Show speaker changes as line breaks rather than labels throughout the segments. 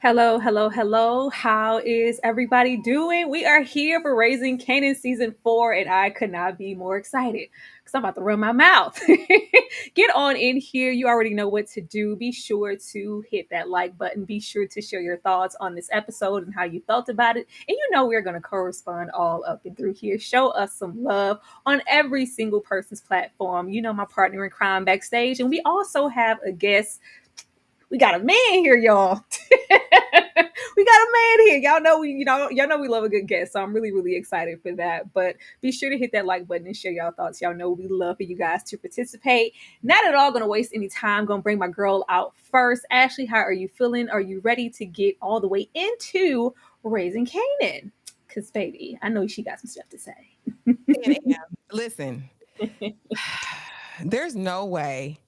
Hello, hello, hello. How is everybody doing? We are here for Raising Kanan season 4, and I could not be more excited because I'm about to run my mouth. Get on in here. You already know what to do. Be sure to hit that like button. Be sure to share your thoughts on this episode and how you felt about it. And you know we're going to correspond all up and through here. Show us some love on every single person's platform. You know, my partner in crime backstage. And we also have a guest. We got a man here, y'all. We got a man here. Y'all know we love a good guest. So I'm really, really excited for that. But be sure to hit that like button and share y'all thoughts. Y'all know we love for you guys to participate. Not at all gonna waste any time. Gonna bring my girl out first. Ashley, how are you feeling? Are you ready to get all the way into Raising Kanan? Because baby, I know she got some stuff to say.
Listen, there's no way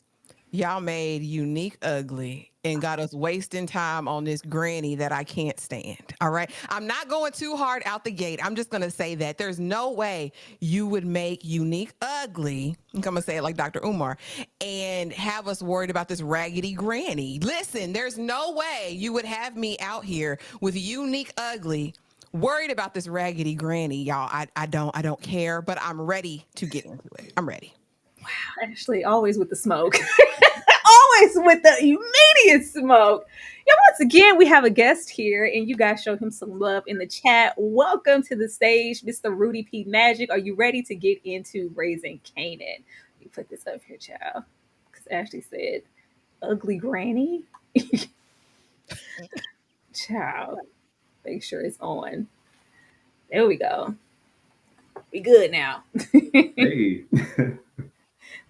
y'all made Unique ugly and got us wasting time on this granny that I can't stand. All right. I'm not going too hard out the gate. I'm just going to say that there's no way you would make Unique ugly. I'm going to say it like Dr. Umar and have us worried about this raggedy granny. Listen, there's no way you would have me out here with Unique ugly worried about this raggedy granny, y'all. I don't care, but I'm ready to get into it. I'm ready.
Wow, Ashley, always with the smoke. Always with the immediate smoke. Yeah, once again, we have a guest here, and you guys show him some love in the chat. Welcome to the stage, Mr. Rudy P. Magic. Are you ready to get into Raising Kanan? Let me put this up here, child. Because Ashley said, ugly granny. Child, make sure it's on. There we go. We good now.
Hey.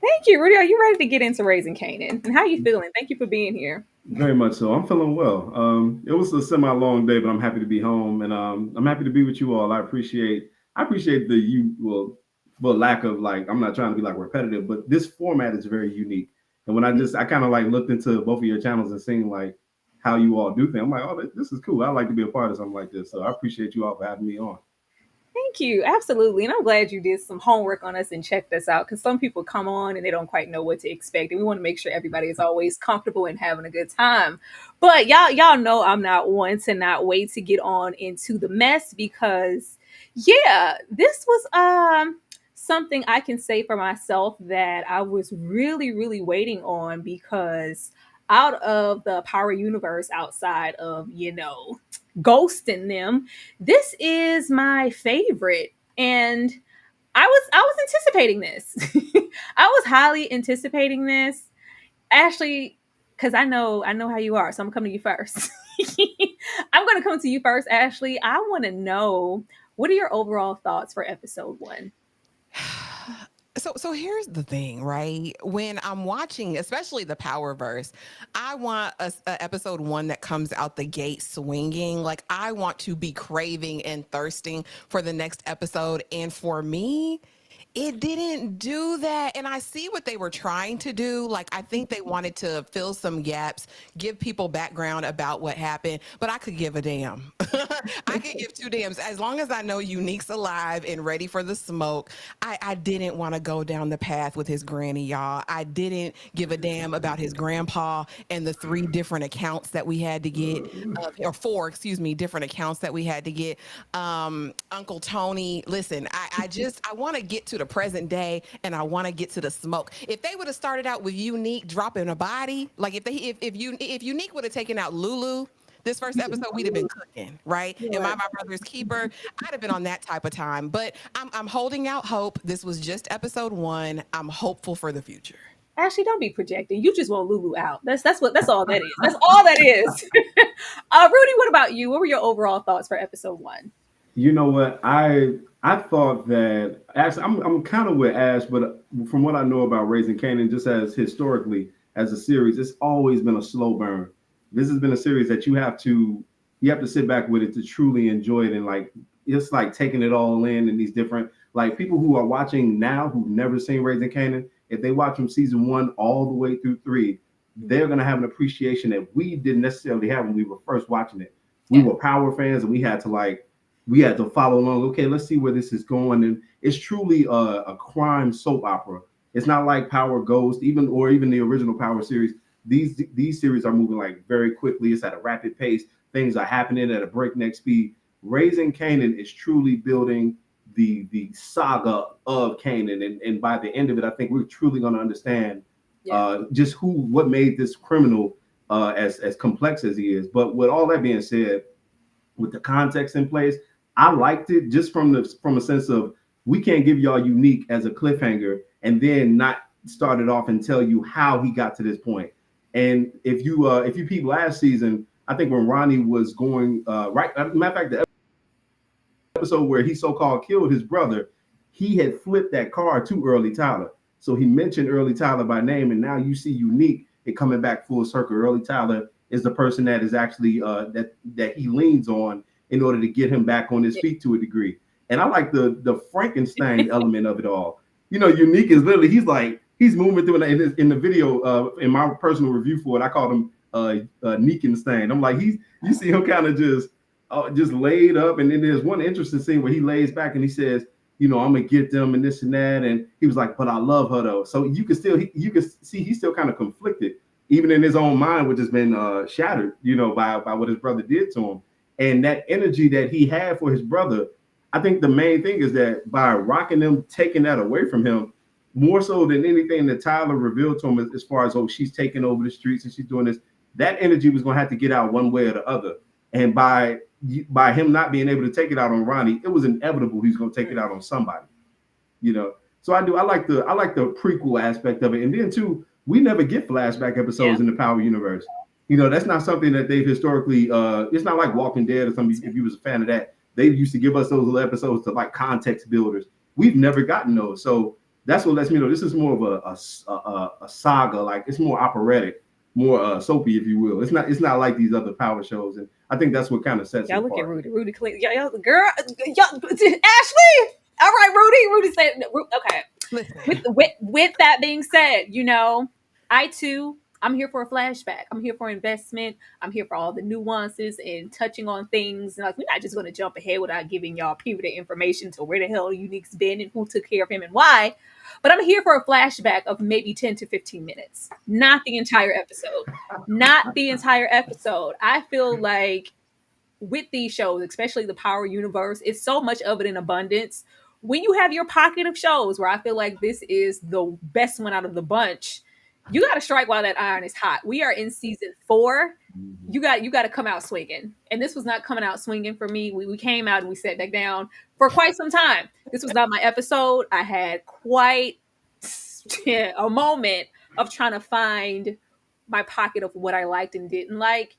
Thank you, Rudy. Are you ready to get into Raising Kanan? And how are you feeling? Thank you for being here.
Very much so. I'm feeling well. It was a semi-long day, but I'm happy to be home, and I'm happy to be with you all. I appreciate the well, lack of like. I'm not trying to be like repetitive, but this format is very unique. And when I kind of like looked into both of your channels and seeing like how you all do things, I'm like, oh, this is cool. I like to be a part of something like this. So I appreciate you all for having me on.
Thank you. Absolutely. And I'm glad you did some homework on us and checked us out because some people come on and they don't quite know what to expect. And we want to make sure everybody is always comfortable and having a good time. But y'all know I'm not one to not wait to get on into the mess because yeah, this was something I can say for myself that I was really, really waiting on because out of the Power Universe, outside of, Ghost in them, this is my favorite. And I was anticipating this. I was highly anticipating this. Ashley, because I know how you are, so I'm gonna come to you first. I'm gonna come to you first, Ashley. I want to know, what are your overall thoughts for episode one?
So here's the thing, right? When I'm watching, especially the Powerverse, I want a episode one that comes out the gate swinging. Like, I want to be craving and thirsting for the next episode. And for me, it didn't do that. And I see what they were trying to do. Like, I think they wanted to fill some gaps, give people background about what happened, but I could give a damn. I could give two damns. As long as I know Unique's alive and ready for the smoke, I didn't want to go down the path with his granny, y'all. I didn't give a damn about his grandpa and the three different accounts that we had to get, or four, excuse me, different accounts that we had to get. Uncle Tony, listen, I want to get to the present day, and I want to get to the smoke. If they would have started out with Unique dropping a body, like if Unique would have taken out Lulu this first episode, we'd have been cooking, right? Am I my brother's keeper? I'd have been on that type of time. But I'm holding out hope. This was just episode one. I'm hopeful for the future.
Ashley, don't be projecting. You just want Lulu out. That's all that is. That's all that is. Rudy, what about you? What were your overall thoughts for episode one?
You know what? I thought that actually I'm kind of with Ash, but from what I know about Raising Kanan, just as historically as a series, it's always been a slow burn. This has been a series that you have to sit back with it to truly enjoy it, and like it's like taking it all in these different, like, people who are watching now who've never seen Raising Kanan, if they watch from season one all the way through three, they're gonna have an appreciation that we didn't necessarily have when we were first watching it. We were Power fans, and we had to follow along. Okay, let's see where this is going. And it's truly a crime soap opera. It's not like Power Ghost, even the original Power series. These series are moving like very quickly. It's at a rapid pace. Things are happening at a breakneck speed. Raising Kanan is truly building the saga of Kanan, and by the end of it, I think we're truly going to understand just what made this criminal as complex as he is. But with all that being said, with the context in place, I liked it just from a sense of, we can't give y'all Unique as a cliffhanger and then not start it off and tell you how he got to this point. And if you people last season, I think when Ronnie was going right, matter of fact, the episode where he so-called killed his brother, he had flipped that car to Early Tyler. So he mentioned Early Tyler by name, and now you see Unique it coming back full circle. Early Tyler is the person that is actually that he leans on in order to get him back on his feet to a degree. And I like the Frankenstein element of it all. Unique is literally, he's moving through in the video, in my personal review for it, I called him Neekenstein. I'm like, you see him kind of just laid up, and then there's one interesting scene where he lays back and he says, I'm gonna get them and this and that, and he was like, but I love her though. So you can see he's still kind of conflicted, even in his own mind, which has been shattered, by what his brother did to him. And that energy that he had for his brother, I think the main thing is that by rocking them, taking that away from him, more so than anything that Tyler revealed to him as far as, oh, she's taking over the streets and she's doing this, that energy was going to have to get out one way or the other. And by him not being able to take it out on Ronnie, it was inevitable he's going to take it out on somebody. So I like the prequel aspect of it. And then too, we never get flashback episodes in the Power universe. That's not something that they've historically, it's not like Walking Dead or something. If you was a fan of that, they used to give us those little episodes to like context builders. We've never gotten those. So that's what lets me know this is more of a saga. Like, it's more operatic, more soapy, if you will. It's not like these other Power shows. And I think that's what kind of sets it apart.
Y'all look at Rudy clean. Y'all, girl, Ashley. All right, Rudy said, okay. With that being said, I'm here for a flashback. I'm here for investment. I'm here for all the nuances and touching on things. Like, we're not just going to jump ahead without giving y'all pivoted information to where the hell Unique's been and who took care of him and why. But I'm here for a flashback of maybe 10 to 15 minutes, not the entire episode. Not the entire episode. I feel like with these shows, especially the Power universe, it's so much of it in abundance. When you have your pocket of shows where I feel like this is the best one out of the bunch, You got to strike while that iron is hot. We are in season 4.
Mhm.
You got to come out swinging. And this was not coming out swinging for me. We came out and we sat back down for quite some time. This was not my episode. I had quite a moment of trying to find my pocket of what I liked and didn't like.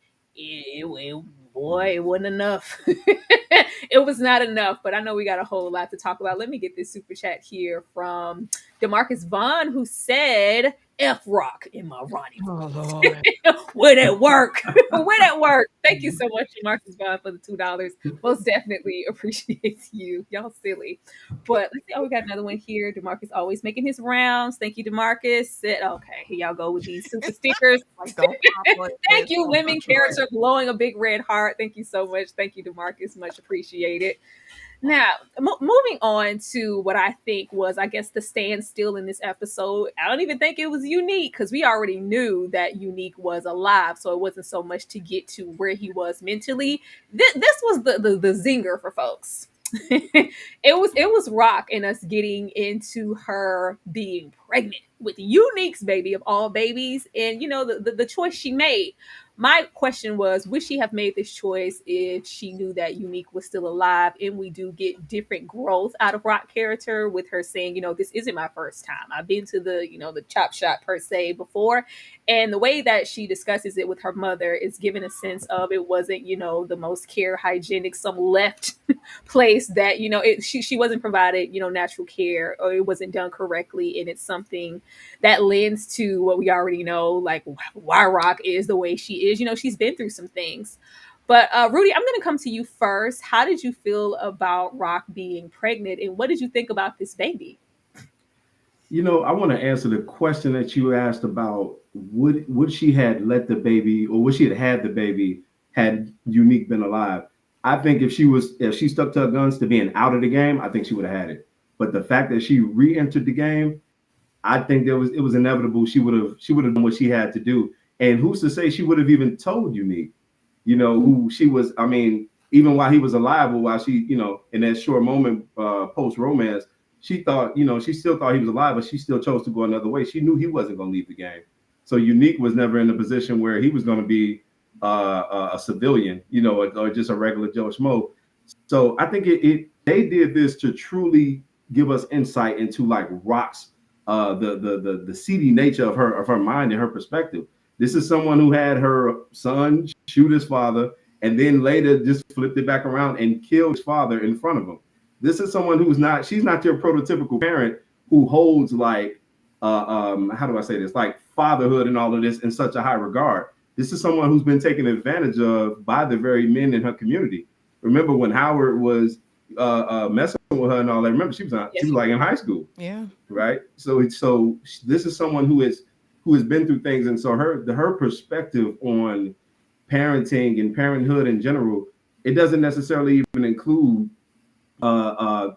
Boy, it wasn't enough. It was not enough, but I know we got a whole lot to talk about. Let me get this super chat here from Demarcus Vaughn, who said, F Rock in my Ronnie
Oh
voice.
Lord.
Win at work. Win at work. Thank you so much, Demarcus Vaughn, for the $2. Most definitely appreciate you. Y'all silly. But let's see. Oh, we got another one here. Demarcus always making his rounds. Thank you, Demarcus. Okay, here y'all go with these super stickers.
Don't pop like
Thank
this.
you,
Don't
women
pop like
character glowing a big red heart. Thank you so much. Thank you, Demarcus. Much appreciated. Now, moving on to what I think was, I guess, the standstill in this episode. I don't even think it was Unique because we already knew that Unique was alive, so it wasn't so much to get to where he was mentally. This was the zinger for folks. It was Rock and us getting into her being pregnant with Unique's baby of all babies, and the choice she made. My question was, would she have made this choice if she knew that Unique was still alive? And we do get different growth out of Rock character with her saying, this isn't my first time. I've been to the chop shop per se before. And the way that she discusses it with her mother is given a sense of it wasn't, the most care hygienic, some left place that, she wasn't provided, natural care, or it wasn't done correctly. And it's something that lends to what we already know, like why Rock is the way she is. She's been through some things. But Rudy, I'm going to come to you first. How did you feel about Rock being pregnant, and what did you think about this baby?
I want to answer the question that you asked about would she had let the baby, or would she had the baby had Unique been alive? I think if she stuck to her guns to being out of the game, I think she would have had it. But the fact that she re-entered the game, I think it was inevitable. She would have done what she had to do. And who's to say she would have even told Unique, who she was? I mean, even while he was alive, or while she, in that short moment post romance, she thought, she still thought he was alive, but she still chose to go another way. She knew he wasn't going to leave the game. So Unique was never in a position where he was going to be a civilian, or just a regular Joe Schmo. So I think they did this to truly give us insight into like Rock's the seedy nature of her mind and her perspective. This is someone who had her son shoot his father, and then later just flipped it back around and killed his father in front of him. This is someone she's not your prototypical parent who holds like how do I say this, like fatherhood and all of this in such a high regard. This is someone who's been taken advantage of by the very men in her community. Remember when Howard was messing with her and all that? Remember she was like in high school.
Yeah.
Right. So this is someone who has been through things, and so her perspective on parenting and parenthood in general, it doesn't necessarily even include that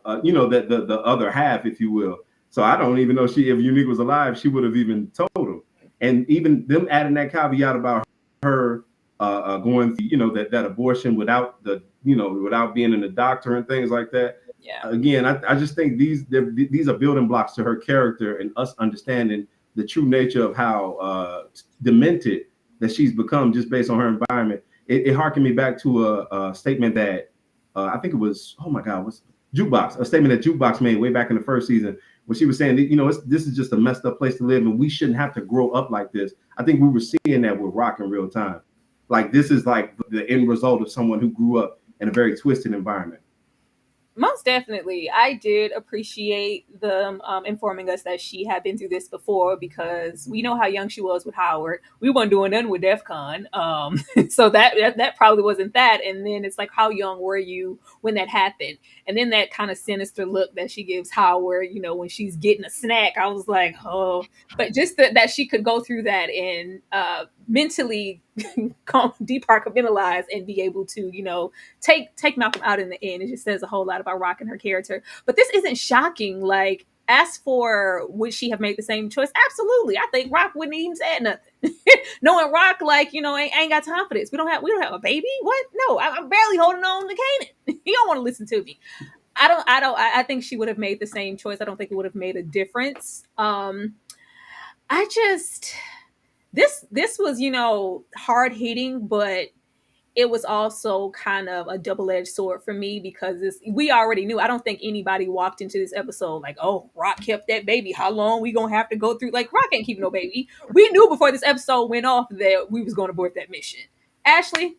the other half, if you will. So I don't even know if Unique was alive, she would have even told him. And even them adding that caveat about her going through, that abortion without without being in a doctor and things like that.
Yeah.
Again, I just think these are building blocks to her character and us understanding the true nature of how demented that she's become just based on her environment. It harkened me back to a statement that I think it was, oh my God, what's Jukebox, a statement that Jukebox made way back in the first season, when she was saying that, this is just a messed up place to live and we shouldn't have to grow up like this. I think we were seeing that with Rock in real time. Like this is like the end result of someone who grew up in a very twisted environment.
Most definitely. I did appreciate them informing us that she had been through this before, because we know how young she was with Howard. We weren't doing nothing with DEF CON. So that probably wasn't that. And then it's like, how young were you when that happened? And then that kind of sinister look that she gives Howard, when she's getting a snack, I was like, oh. But just that she could go through that and mentally departmentalize and be able to, take Malcolm out in the end. It just says a whole lot about Rock and her character. But this isn't shocking. Like, as for would she have made the same choice? Absolutely. I think Rock wouldn't even said nothing. Knowing Rock, like, ain't got time for this. We don't have a baby. What? No, I'm barely holding on to Kanan. He don't want to listen to me. I think she would have made the same choice. I don't think it would have made a difference. I just this was, hard hitting, but it was also kind of a double-edged sword for me because we already knew. I don't think anybody walked into this episode like, oh, Rock kept that baby. How long we gonna have to go through? Like, Rock ain't keeping no baby. We knew before this episode went off that we was going to abort that mission. Ashley,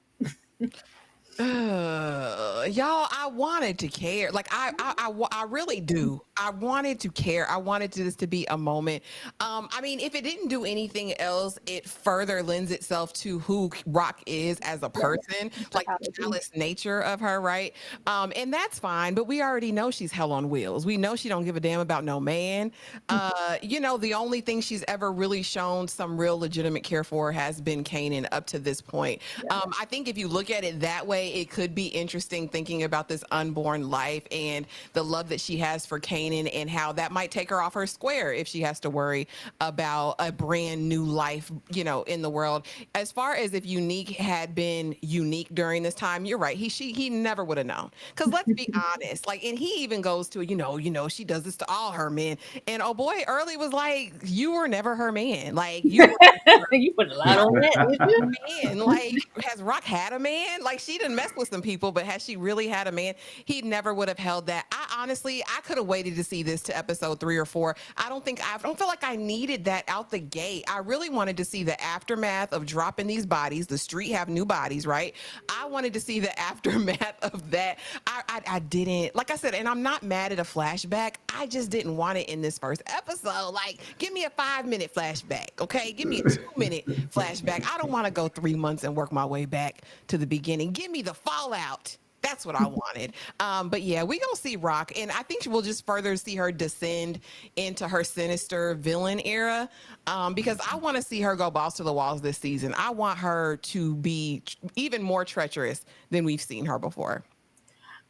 Y'all, I wanted to care. Like I really do. I wanted to care. I wanted this to be a moment. I mean, if it didn't do anything else, it further lends itself to who Rock is as a person, like the callous nature of her, right? And that's fine. But we already know she's hell on wheels. We know she don't give a damn about no man. The only thing she's ever really shown some real legitimate care for has been Kanan up to this point. I think if you look at it that way, it could be interesting thinking about this unborn life and the love that she has for Kanan and how that might take her off her square if she has to worry about a brand new life, in the world. As far as if Unique had been unique during this time, you're right. He never would have known. Because let's be honest, like, and he even goes to, she does this to all her men. And oh boy, Early was like, you were never her man. Like you were
you put a lot on that, did you?
man. Like, has Rock had a man? Like, she didn't mess with some people, but has she really had a man? He never would have held that. I could have waited to see this to episode 3 or 4. I don't feel like I needed that out the gate. I really wanted to see the aftermath of dropping these bodies. The street have new bodies, right? I wanted to see the aftermath of that. I didn't, like I said, and I'm not mad at a flashback. I just didn't want it in this first episode. Like, give me a 5-minute flashback, okay? Give me a 2-minute flashback. I don't want to go 3 months and work my way back to the beginning. Give me the fallout. That's what I wanted. But yeah, we gonna see Rock, and I think we'll just further see her descend into her sinister villain era. Because I want to see her go balls to the walls this season. I want her to be even more treacherous than we've seen her before.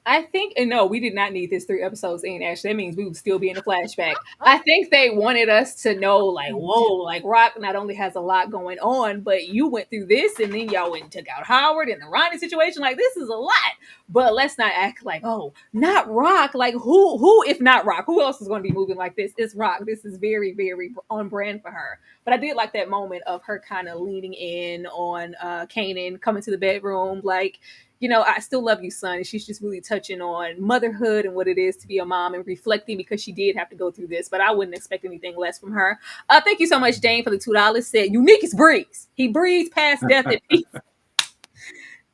I think, and no, we did not need this 3 episodes in, Ashley. That means we would still be in the flashback. I think they wanted us to know, like, whoa, like Rock not only has a lot going on, but you went through this, and then y'all went and took out Howard and the Ronnie situation. Like, this is a lot. But let's not act like, oh, not Rock. Like, who, if not Rock, who else is going to be moving like this? It's Rock. This is very, very on brand for her. But I did like that moment of her kind of leaning in on Kanan, coming to the bedroom, like, I still love you, son. And she's just really touching on motherhood and what it is to be a mom and reflecting because she did have to go through this. But I wouldn't expect anything less from her. Thank you so much, Dane, for the $2. Said Unique is breeze. He breathes past death and peace.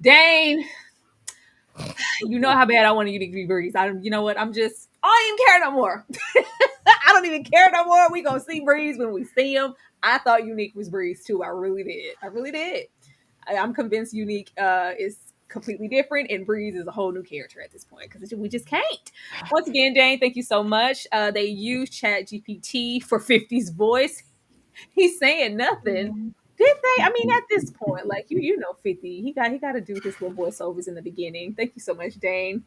Dane, you know how bad I want Unique to be breeze. You know what? I don't even care no more. I don't even care no more. We gonna see Breeze when we see him. I thought Unique was Breeze too. I really did. I'm convinced Unique is completely different, and Breeze is a whole new character at this point because we just can't. Once again, Dane, thank you so much. They use Chat GPT for 50's voice. He's saying nothing. Did they? I mean, at this point, like you know, 50, he got to do his little voiceovers in the beginning. Thank you so much, Dane.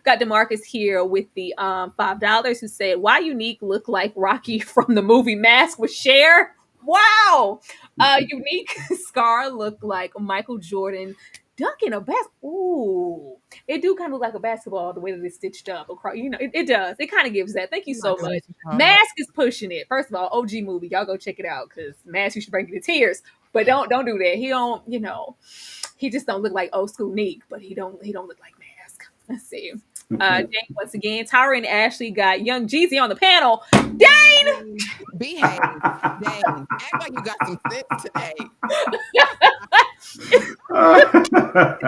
Got DeMarcus here with the $5 who said, "Why Unique look like Rocky from the movie Mask with Cher?" Wow. Unique Scar looked like Michael Jordan dunking a basketball. Ooh, it do kind of look like a basketball the way that it's stitched up across. It does. It kind of gives that. Thank you so much. Mask is pushing it. First of all, OG movie, y'all go check it out because Mask, you should bring you to tears. But don't do that. He don't. He just don't look like old school Nick. But he don't look like Mask. Let's see. Dane, once again, Tyra and Ashley got Young Jeezy on the panel. Dane,
behave. Dane, act like you got some sense today.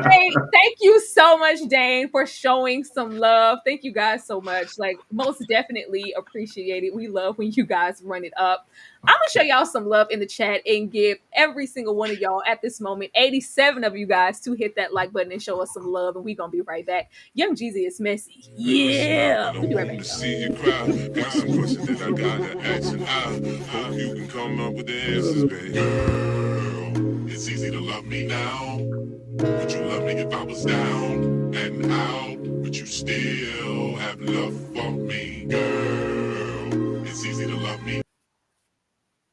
Dane, thank you so much, Dane, for showing some love. Thank you guys so much. Like, most definitely appreciate it. We love when you guys run it up. I'm gonna show y'all some love in the chat and give every single one of y'all at this moment, 87 of you guys, to hit that like button and show us some love, and we gonna be right back. Young Jeezy is messy. Yeah. We'll be right back.
To see you cry. Got some questions that I gotta ask you. I hope you can come up with the answers, baby. Girl, it's easy to love me now. Would you love me if I was down and out? Would you still have love for me? Girl, it's easy to love me.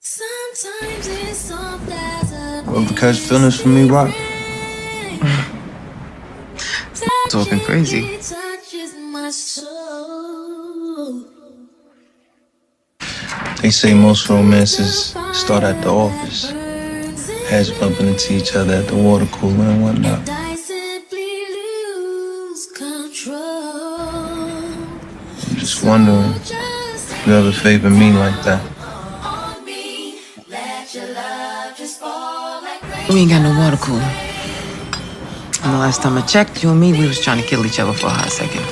Sometimes it's soft as a
Well, because feelings for me, Rock. Talking crazy.
It touches my soul.
They say most romances start at the office. Heads bumping into each other at the water cooler and whatnot.
I simply lose control.
I'm just wondering if you ever favor me like that.
We ain't got no water cooler. And the last time I checked, you and me, we was trying to kill each other for a hot second.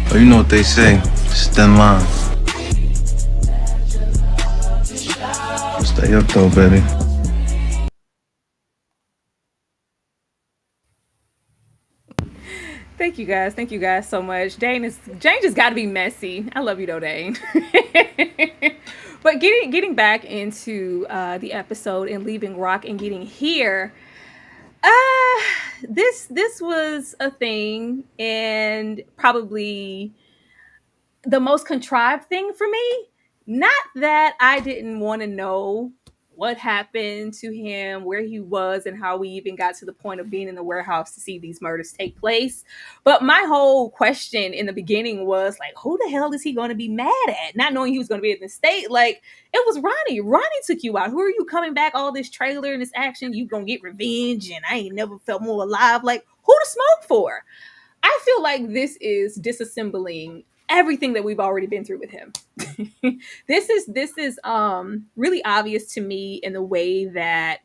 But you know what they say, it's thin line. Stay up though, baby.
Thank you guys. Thank you guys so much. Jane just got to be messy. I love you though, Dane. But getting back into the episode and leaving Rock and getting here, uh this was a thing, and probably the most contrived thing for me. Not that I didn't want to know what happened to him, where he was, and how we even got to the point of being in the warehouse to see these murders take place. But my whole question in the beginning was like, who the hell is he going to be mad at? Not knowing he was going to be in the state. Like, it was Ronnie. Ronnie took you out. Who are you coming back? All this trailer and this action. You going to get revenge. And I ain't never felt more alive. Like, who to smoke for? I feel like this is disassembling everything that we've already been through with him. This is really obvious to me in the way that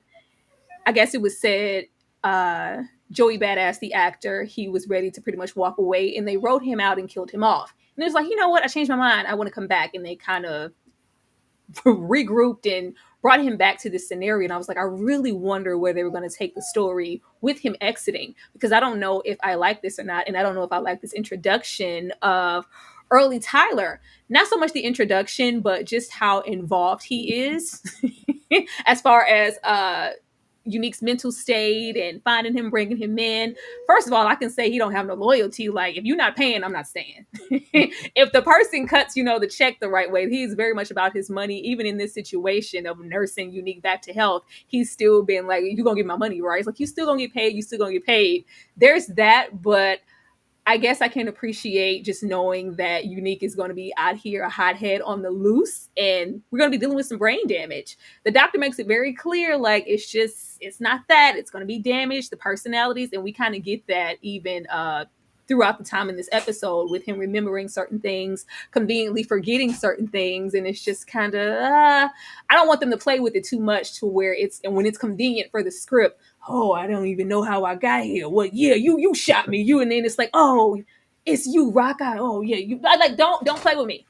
I guess it was said Joey Badass, the actor, he was ready to pretty much walk away, and they wrote him out and killed him off. And it was like, you know what? I changed my mind. I want to come back. And they kind of regrouped and brought him back to this scenario. And I was like, I really wonder where they were going to take the story with him exiting, because I don't know if I like this or not. And I don't know if I like this introduction of early Tyler. Not so much the introduction, but just how involved he is as far as Unique's mental state and finding him, bringing him in. First of all, I can say he don't have no loyalty. Like, if you're not paying, I'm not staying. If the person cuts, the check the right way, he's very much about his money. Even in this situation of nursing Unique back to health, he's still been like, you gonna get my money, right? It's like, you still gonna get paid. You still gonna get paid. There's that, but I guess I can appreciate just knowing that Unique is going to be out here a hothead on the loose, and we're going to be dealing with some brain damage. The doctor makes it very clear, like, it's not that. It's going to be damaged, the personalities, and we kind of get that even throughout the time in this episode with him remembering certain things, conveniently forgetting certain things, and it's just kind of, I don't want them to play with it too much to where and when it's convenient for the script, oh, I don't even know how I got here. Well, yeah, you shot me. And then it's like, oh, it's you, Rock. Oh, yeah, you. Like, don't play with me.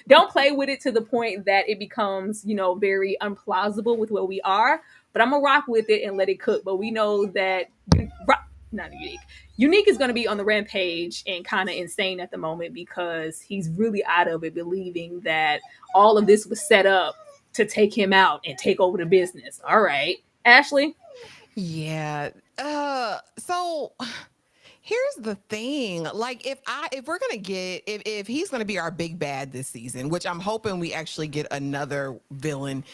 Don't play with it to the point that it becomes, very unplausible with where we are. But I'm gonna rock with it and let it cook. But we know that not Unique. Unique is going to be on the rampage and kind of insane at the moment because he's really out of it, believing that all of this was set up to take him out and take over the business. All right, Ashley.
Yeah. So here's the thing. Like, if we're gonna get if he's gonna be our big bad this season, which I'm hoping we actually get another villain,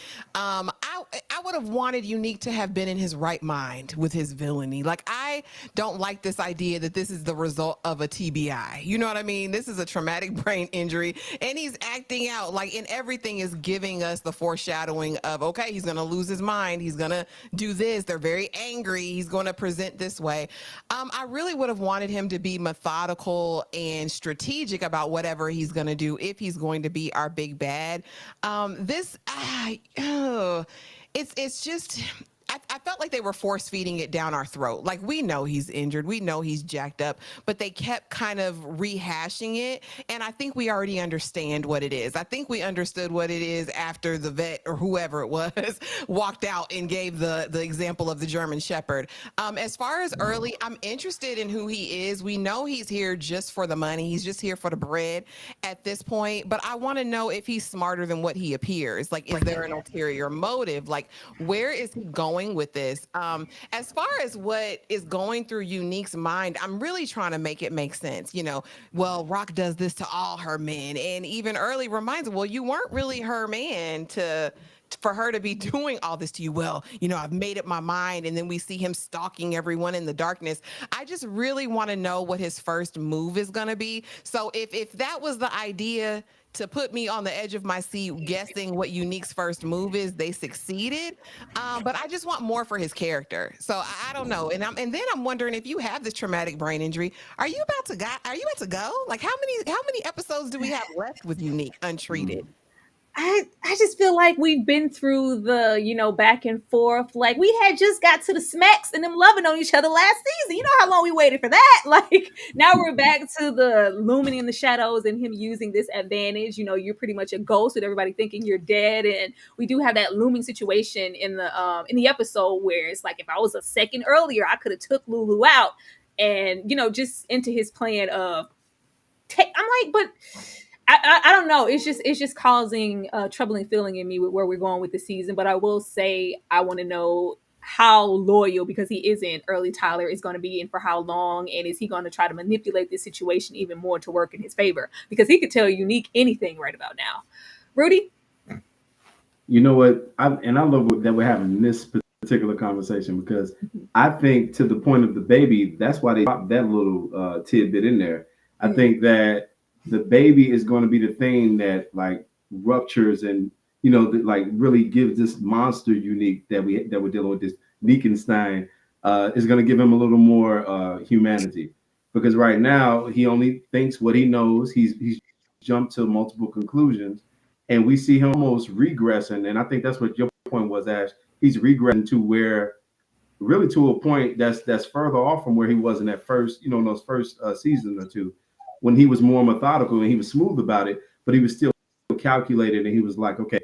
I would have wanted Unique to have been in his right mind with his villainy. Like, I don't like this idea that this is the result of a TBI. You know what I mean? This is a traumatic brain injury, and he's acting out like, and everything is giving us the foreshadowing of, okay, he's gonna lose his mind. He's gonna do this. They're very angry. He's gonna present this way. I really would have wanted him to be methodical and strategic about whatever he's going to do if he's going to be our big bad. It's just, I felt like they were force feeding it down our throat. Like, we know he's injured. We know he's jacked up, but they kept kind of rehashing it. And I think we already understand what it is. I think we understood what it is after the vet or whoever it was walked out and gave the example of the German Shepherd. As far as early, I'm interested in who he is. We know he's here just for the money. He's just here for the bread at this point. But I want to know if he's smarter than what he appears. Like, is there an ulterior motive? Like, where is he going going with this. As far as what is going through Unique's mind, I'm really trying to make it make sense. Well, Rock does this to all her men, and even early reminds her, well, you weren't really her man for her to be doing all this to you. Well, I've made up my mind. And then we see him stalking everyone in the darkness. I just really want to know what his first move is going to be. So if that was the idea to put me on the edge of my seat guessing what Unique's first move is, they succeeded. But I just want more for his character. So I don't know. And then I'm wondering, if you have this traumatic brain injury, are you about to go? Like, how many episodes do we have left with Unique untreated?
I just feel like we've been through the, back and forth. Like, we had just got to the smacks and them loving on each other last season. You know how long we waited for that? Like, now we're back to the looming in the shadows and him using this advantage. You're pretty much a ghost with everybody thinking you're dead. And we do have that looming situation in the episode where it's like, if I was a second earlier, I could have took Lulu out. And, just into his plan of I'm like, but I don't know. It's just causing a troubling feeling in me with where we're going with the season. But I will say I want to know how loyal, because he isn't, early Tyler is going to be, and for how long, and is he going to try to manipulate this situation even more to work in his favor? Because he could tell Unique anything right about now. Rudy?
You know what? I love that we're having this particular conversation, because I think, to the point of the baby, that's why they dropped that little tidbit in there. I think that the baby is going to be the thing that, like, ruptures and, that, like, really gives this monster Unique that we're dealing with, this Niekenstein, is going to give him a little more humanity, because right now he only thinks what he knows. He's jumped to multiple conclusions, and we see him almost regressing. And I think that's what your point was, Ash. He's regressing to where, really, to a point that's further off from where he was in that first, in those first season or two, when he was more methodical and he was smooth about it, but he was still calculated, and he was like, okay,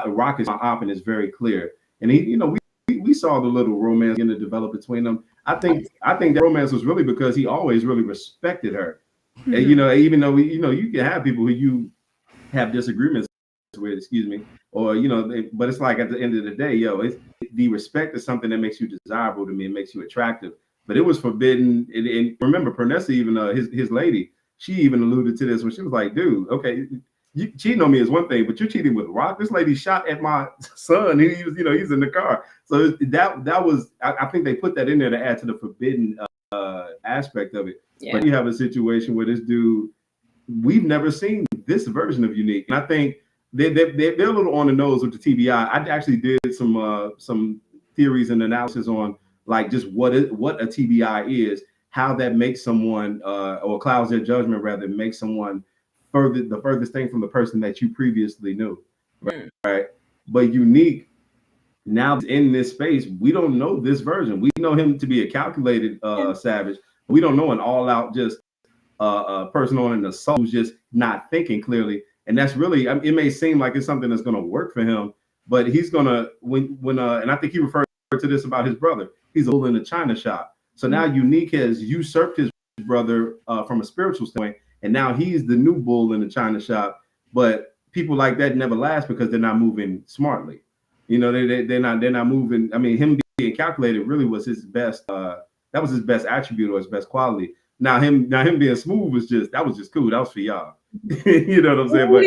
Rock is my op, and it's very clear. And he, we saw the little romance going to develop between them. I think that romance was really because he always really respected her. And, even though you can have people who you have disagreements with, or but it's like, at the end of the day, the respect is something that makes you desirable to me. It makes you attractive. But it was forbidden. And remember, Pernessa, even his lady, she even alluded to this when she was like, dude, okay, you cheating on me is one thing, but you're cheating with Rock. This lady shot at my son. He was, he's in the car. So that was, I think they put that in there to add to the forbidden aspect of it. Yeah. But you have a situation where this dude, we've never seen this version of Unique. And I think they're a little on the nose with the TBI. I actually did some theories and analysis on, like, just what a TBI is, how that makes someone, or clouds their judgment, rather, makes someone the furthest thing from the person that you previously knew, right? But Unique, now in this space, we don't know this version. We know him to be a calculated savage. We don't know an all-out just person on an assault who's just not thinking clearly. And that's really, it may seem like it's something that's going to work for him, but he's going to, and I think he referred to this about his brother. He's a bull in the china shop. So now Unique has usurped his brother from a spiritual standpoint, and now he's the new bull in the china shop. But people like that never last because they're not moving smartly. They're not moving. I mean, him being calculated really was his best. That was his best attribute, or his best quality. Now him being smooth was just cool. That was for y'all. You know what I'm saying?
Rudy,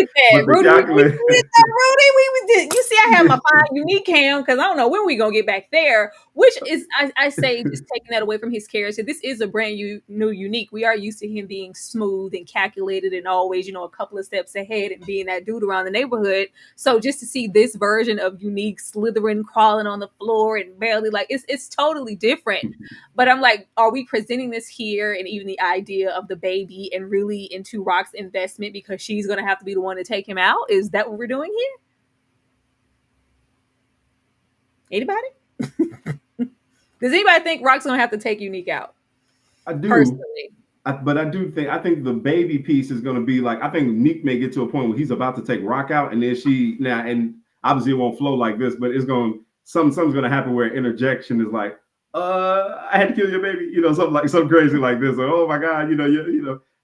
you see, I have my fine Unique cam, because I don't know when we're gonna get back there. Which is, I say, just taking that away from his character. This is a brand new Unique. We are used to him being smooth and calculated, and always, a couple of steps ahead, and being that dude around the neighborhood. So just to see this version of Unique slithering, crawling on the floor, and barely, like, it's totally different. But I'm like, are we presenting this here, and even the idea of the baby, and really into Rock's investment, because she's going to have to be the one to take him out? Is that what we're doing here? Anybody? Does anybody think Rock's going to have to take Unique out?
I do.
Personally.
But I think the baby piece is going to be like, I think Unique may get to a point where he's about to take Rock out, and then and obviously it won't flow like this, but it's something's going to happen where interjection is like, I had to kill your baby, something crazy like this, or, oh my God,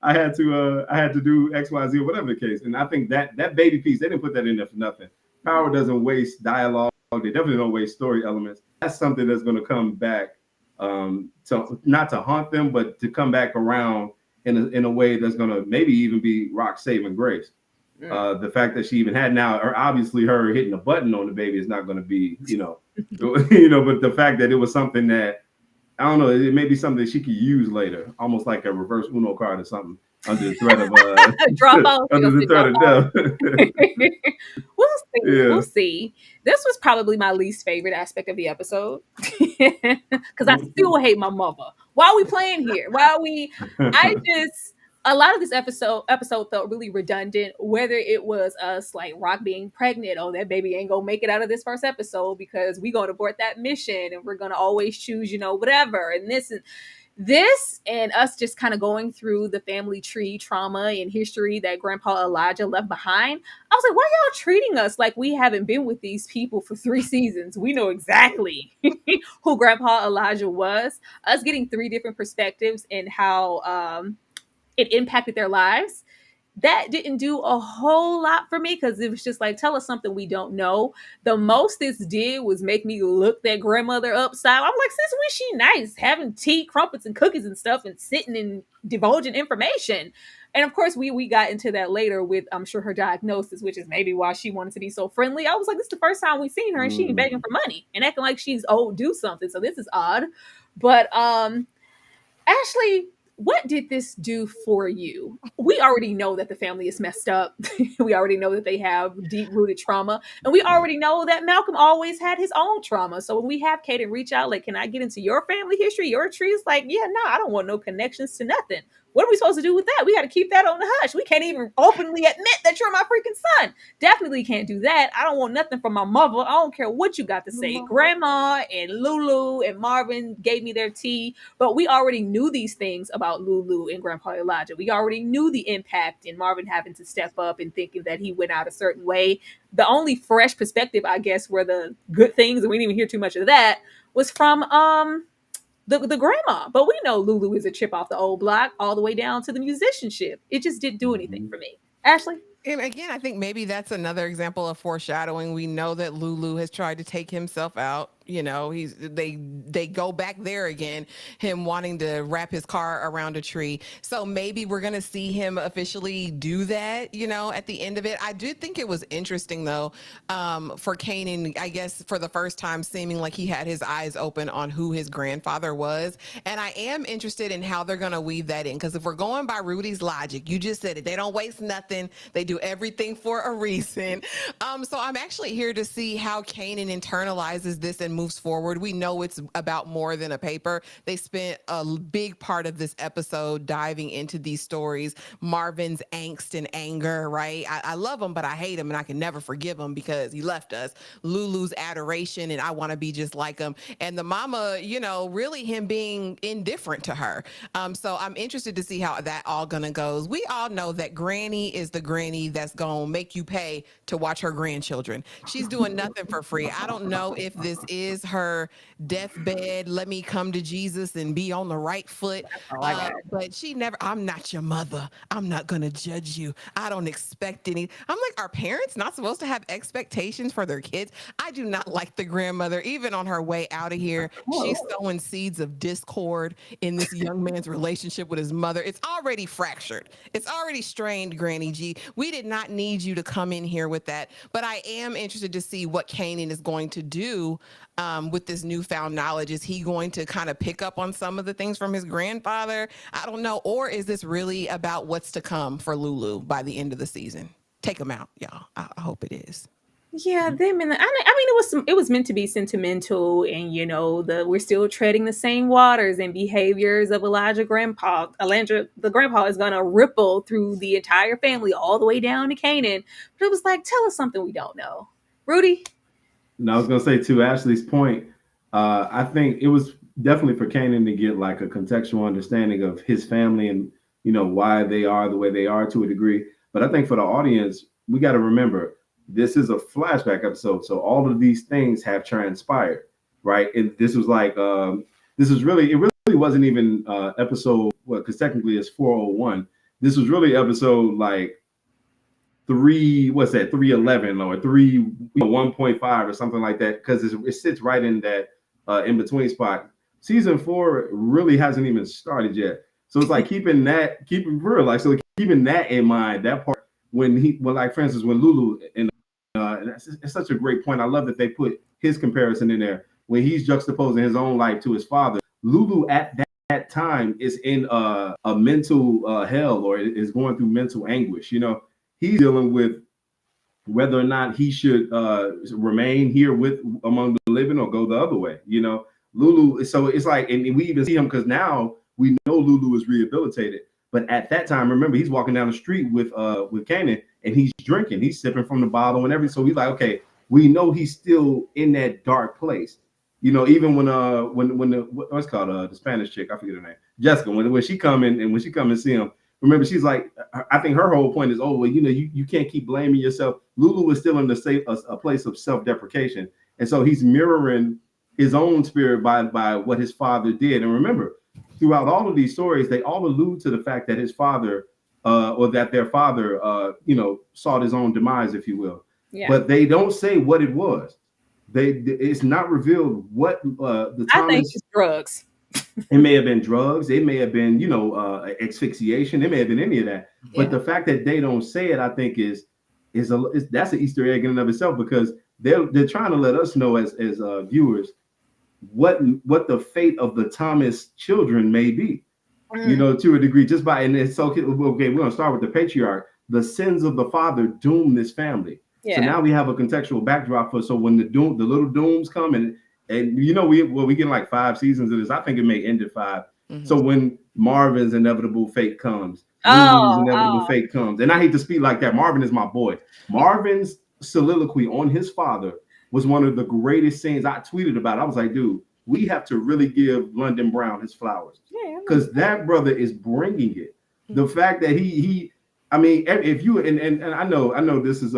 I had to do X, Y, Z, or whatever the case. And I think that baby piece, they didn't put that in there for nothing. Power doesn't waste dialogue. They definitely don't waste story elements. that's something that's going to come back, to not to haunt them, but to come back around in a way that's going to maybe even be Rock's saving grace. The fact that she even had now, or obviously her hitting a button on the baby is not going to be, but the fact that it was something that, I don't know, it may be something that she could use later, almost like a reverse Uno card or something, under the threat of
Drop off.
under the threat of death.
We'll see.
Yeah.
We'll see. This was probably my least favorite aspect of the episode because I still hate my mother. Why are we playing here? Why are we? I just a lot of this episode felt really redundant. Whether it was us like Rock being pregnant, oh that baby ain't gonna make it out of this first episode because we gonna abort that mission and we're gonna always choose whatever and this and us just kind of going through the family tree trauma and history that Grandpa Elijah left behind. I was like, why y'all treating us like we haven't been with these people for 3 seasons? We know exactly who Grandpa Elijah was. Us getting 3 different perspectives and how it impacted their lives. That didn't do a whole lot for me because it was just like, tell us something we don't know. The most this did was make me look that grandmother upside. I'm like, since when she nice, having tea, crumpets, and cookies and stuff and sitting and divulging information. And of course, we got into that later with, I'm sure, her diagnosis, which is maybe why she wanted to be so friendly. I was like, this is the first time we've seen her and she ain't begging for money and acting like she's old, do something. So this is odd. But Ashley, what did this do for you? We already know that the family is messed up. We already know that they have deep-rooted trauma. And we already know that Malcolm always had his own trauma. So when we have Kanan reach out, like, can I get into your family history, your tree? It's like, yeah, no, I don't want no connections to nothing. What are we supposed to do with that? We got to keep that on the hush. We can't even openly admit that you're my freaking son. Definitely can't do that. I don't want nothing from my mother. I don't care what you got to say. Grandma and Lulu and Marvin gave me their tea, but we already knew these things about Lulu and Grandpa Elijah. We already knew the impact in Marvin having to step up and thinking that he went out a certain way. The only fresh perspective, I guess, were the good things, and we didn't even hear too much of that, was from the grandma. But we know Lulu is a chip off the old block all the way down to the musicianship. It just didn't do anything for me. Ashley?
And again, I think maybe that's another example of foreshadowing. We know that Lulu has tried to take himself out. They go back there again, him wanting to wrap his car around a tree. So maybe we're going to see him officially do that, at the end of it. I do think it was interesting, though, for Kanan, I guess, for the first time, seeming like he had his eyes open on who his grandfather was. And I am interested in how they're going to weave that in, because if we're going by Rudy's logic, you just said it, they don't waste nothing. They do everything for a reason. So I'm actually here to see how Kanan internalizes this and moves forward. We know it's about more than a paper. They spent a big part of this episode diving into these stories. Marvin's angst and anger, right? I love him, but I hate him, and I can never forgive him because he left us. Lulu's adoration, and I want to be just like him. And the mama, really him being indifferent to her. So I'm interested to see how that all gonna goes. We all know that Granny is the granny that's gonna make you pay to watch her grandchildren. She's doing nothing for free. I don't know if this is her deathbed, let me come to Jesus and be on the right foot. But she never, I'm not your mother. I'm not going to judge you. I don't expect any. I'm like, are parents not supposed to have expectations for their kids? I do not like the grandmother. Even on her way out of here, she's sowing seeds of discord in this young man's relationship with his mother. It's already fractured. It's already strained, Granny G. We did not need you to come in here with that. But I am interested to see what Kanan is going to do with this newfound knowledge. Is he going to kind of pick up on some of the things from his grandfather? I don't know. Or is this really about what's to come for Lulu by the end of the season? Take him out, y'all. I hope it is.
Yeah, them and it was meant to be sentimental, and we're still treading the same waters, and behaviors of Elijah the grandpa is gonna ripple through the entire family all the way down to Kanan. But it was like, tell us something we don't know. Rudy?
And I was gonna say, to Ashley's point, I think it was definitely for Kanan to get like a contextual understanding of his family and why they are the way they are to a degree. But I think for the audience, we got to remember this is a flashback episode, so all of these things have transpired, right? And this was like it really wasn't even episode, because technically it's 401. This was really episode like 311 or 1.5 or something like that, because it sits right in that in between spot. Season 4 really hasn't even started yet. So it's like keeping real, like so keeping that in mind. That part when like for instance when Lulu and it's such a great point. I love that they put his comparison in there when he's juxtaposing his own life to his father. Lulu at that time is in a mental hell or is going through mental anguish. You know, he's dealing with whether or not he should remain here with among the living or go the other way. You know, Lulu. So it's like, and we even see him because now we know Lulu is rehabilitated. But at that time, remember, he's walking down the street with Kanan and he's drinking, he's sipping from the bottle and everything. So he's like, okay, we know he's still in that dark place. You know, even when the what's called the Spanish chick, I forget her name, Jessica, when she come in and when she come and see him, remember she's like, I think her whole point is, oh well, you know, you can't keep blaming yourself. Lulu was still in a place of self-deprecation, and so he's mirroring his own spirit by what his father did. And remember, throughout all of these stories, they all allude to the fact that his father, or that their father, you know, sought his own demise, if you will. Yeah. But they don't say what it was. It's not revealed what the Thomas.
I think it's drugs.
It may have been drugs. It may have been, you know, asphyxiation. It may have been any of that. Yeah. But the fact that they don't say it, I think, is that's an Easter egg in and of itself, because they're trying to let us know as viewers what the fate of the Thomas children may be. You know, to a degree, just by, and it's okay. We're gonna start with the patriarch. The sins of the father doom this family. Yeah. So now we have a contextual backdrop for, so when the little dooms come and you know, we get like 5 seasons of this. I think it may end at 5. Mm-hmm. So when Marvin's inevitable fate comes, Lulu's inevitable fate comes, and I hate to speak like that. Marvin is my boy. Marvin's soliloquy on his father was one of the greatest scenes. I tweeted about it. I was like, dude, we have to really give London Brown his flowers, because that brother is bringing it. Mm-hmm. The fact that he I mean, if you and I know this is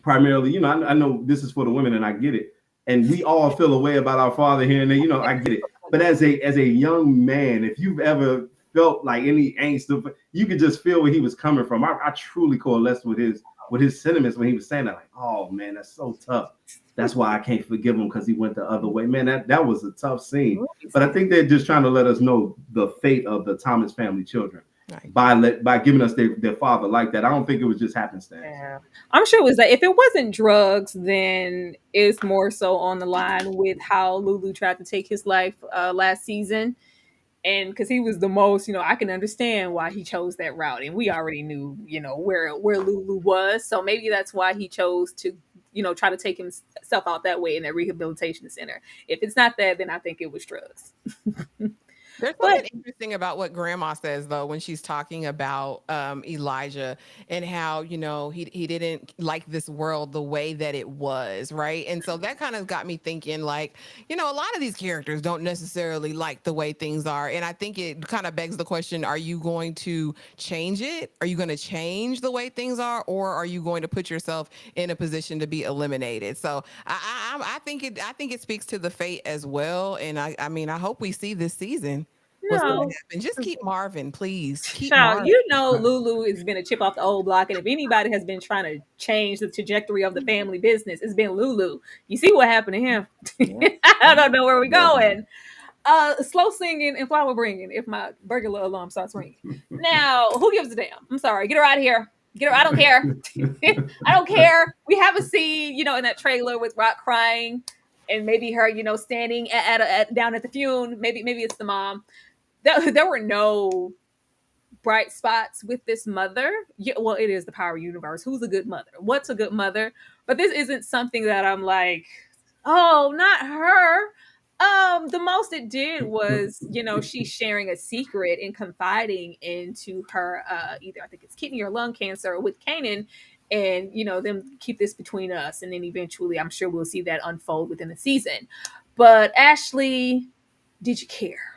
primarily, you know, I know this is for the women, and I get it. And we all feel a way about our father here and there, you know, I get it. But as a young man, if you've ever felt like any angst, you could just feel where he was coming from. I truly coalesced with his sentiments when he was saying that, like, oh man, that's so tough. That's why I can't forgive him, because he went the other way. Man, that was a tough scene. But I think they're just trying to let us know the fate of the Thomas family children. Right. By giving us their father like that. I don't think it was just happenstance.
Yeah. I'm sure it was that. If it wasn't drugs, then it's more so on the line with how Lulu tried to take his life last season. And because he was the most, you know, I can understand why he chose that route. And we already knew, you know, where Lulu was. So maybe that's why he chose to, you know, try to take himself out that way in that rehabilitation center. If it's not that, then I think it was drugs.
There's something interesting about what Grandma says, though, when she's talking about Elijah and how, you know, he didn't like this world the way that it was, right? And so that kind of got me thinking, like, you know, a lot of these characters don't necessarily like the way things are. And I think it kind of begs the question, are you going to change it? Are you going to change the way things are? Or are you going to put yourself in a position to be eliminated? So I think it speaks to the fate as well. And I mean, I hope we see this season. What's going to happen? Just keep Marvin, please. Keep Marvin.
You know, Lulu has been a chip off the old block, and if anybody has been trying to change the trajectory of the family business, it's been Lulu. You see what happened to him? Yeah. I don't know where we're going. Slow singing and flower bringing. If my burglar alarm starts ringing, now who gives a damn? I'm sorry. Get her out of here. Get her. I don't care. I don't care. We have a scene, you know, in that trailer with Rock crying, and maybe her, you know, standing down at the funeral. Maybe it's the mom. There were no bright spots with this mother. Yeah, well, it is the power universe. Who's a good mother? What's a good mother? But this isn't something that I'm like, oh, not her. The most it did was, you know, she's sharing a secret and confiding into her, either I think it's kidney or lung cancer with Kanan, and, you know, them keep this between us. And then eventually I'm sure we'll see that unfold within the season. But Ashley, did you care?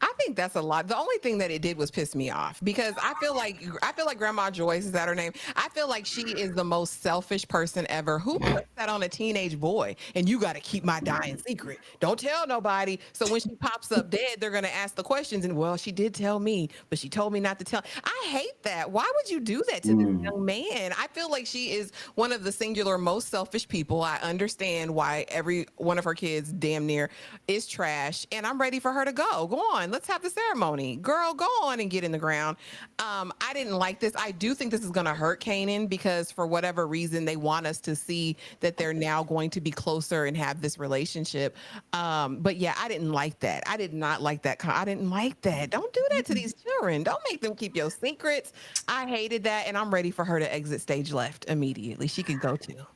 I think that's a lot. The only thing that it did was piss me off because I feel like Grandma Joyce, is that her name? I feel like she is the most selfish person ever. Who puts that on a teenage boy? And you got to keep my dying secret. Don't tell nobody. So when she pops up dead, they're going to ask the questions. And well, she did tell me, but she told me not to tell. I hate that. Why would you do that to this young man? I feel like she is one of the singular most selfish people. I understand why every one of her kids damn near is trash, and I'm ready for her to go. Go on, let's have the ceremony. Girl, go on and get in the ground. I didn't like this. I do think this is going to hurt Kanan because for whatever reason, they want us to see that they're now going to be closer and have this relationship. But yeah, I didn't like that. I did not like that. I didn't like that. Don't do that to these children. Don't make them keep your secrets. I hated that, and I'm ready for her to exit stage left immediately. She could go to.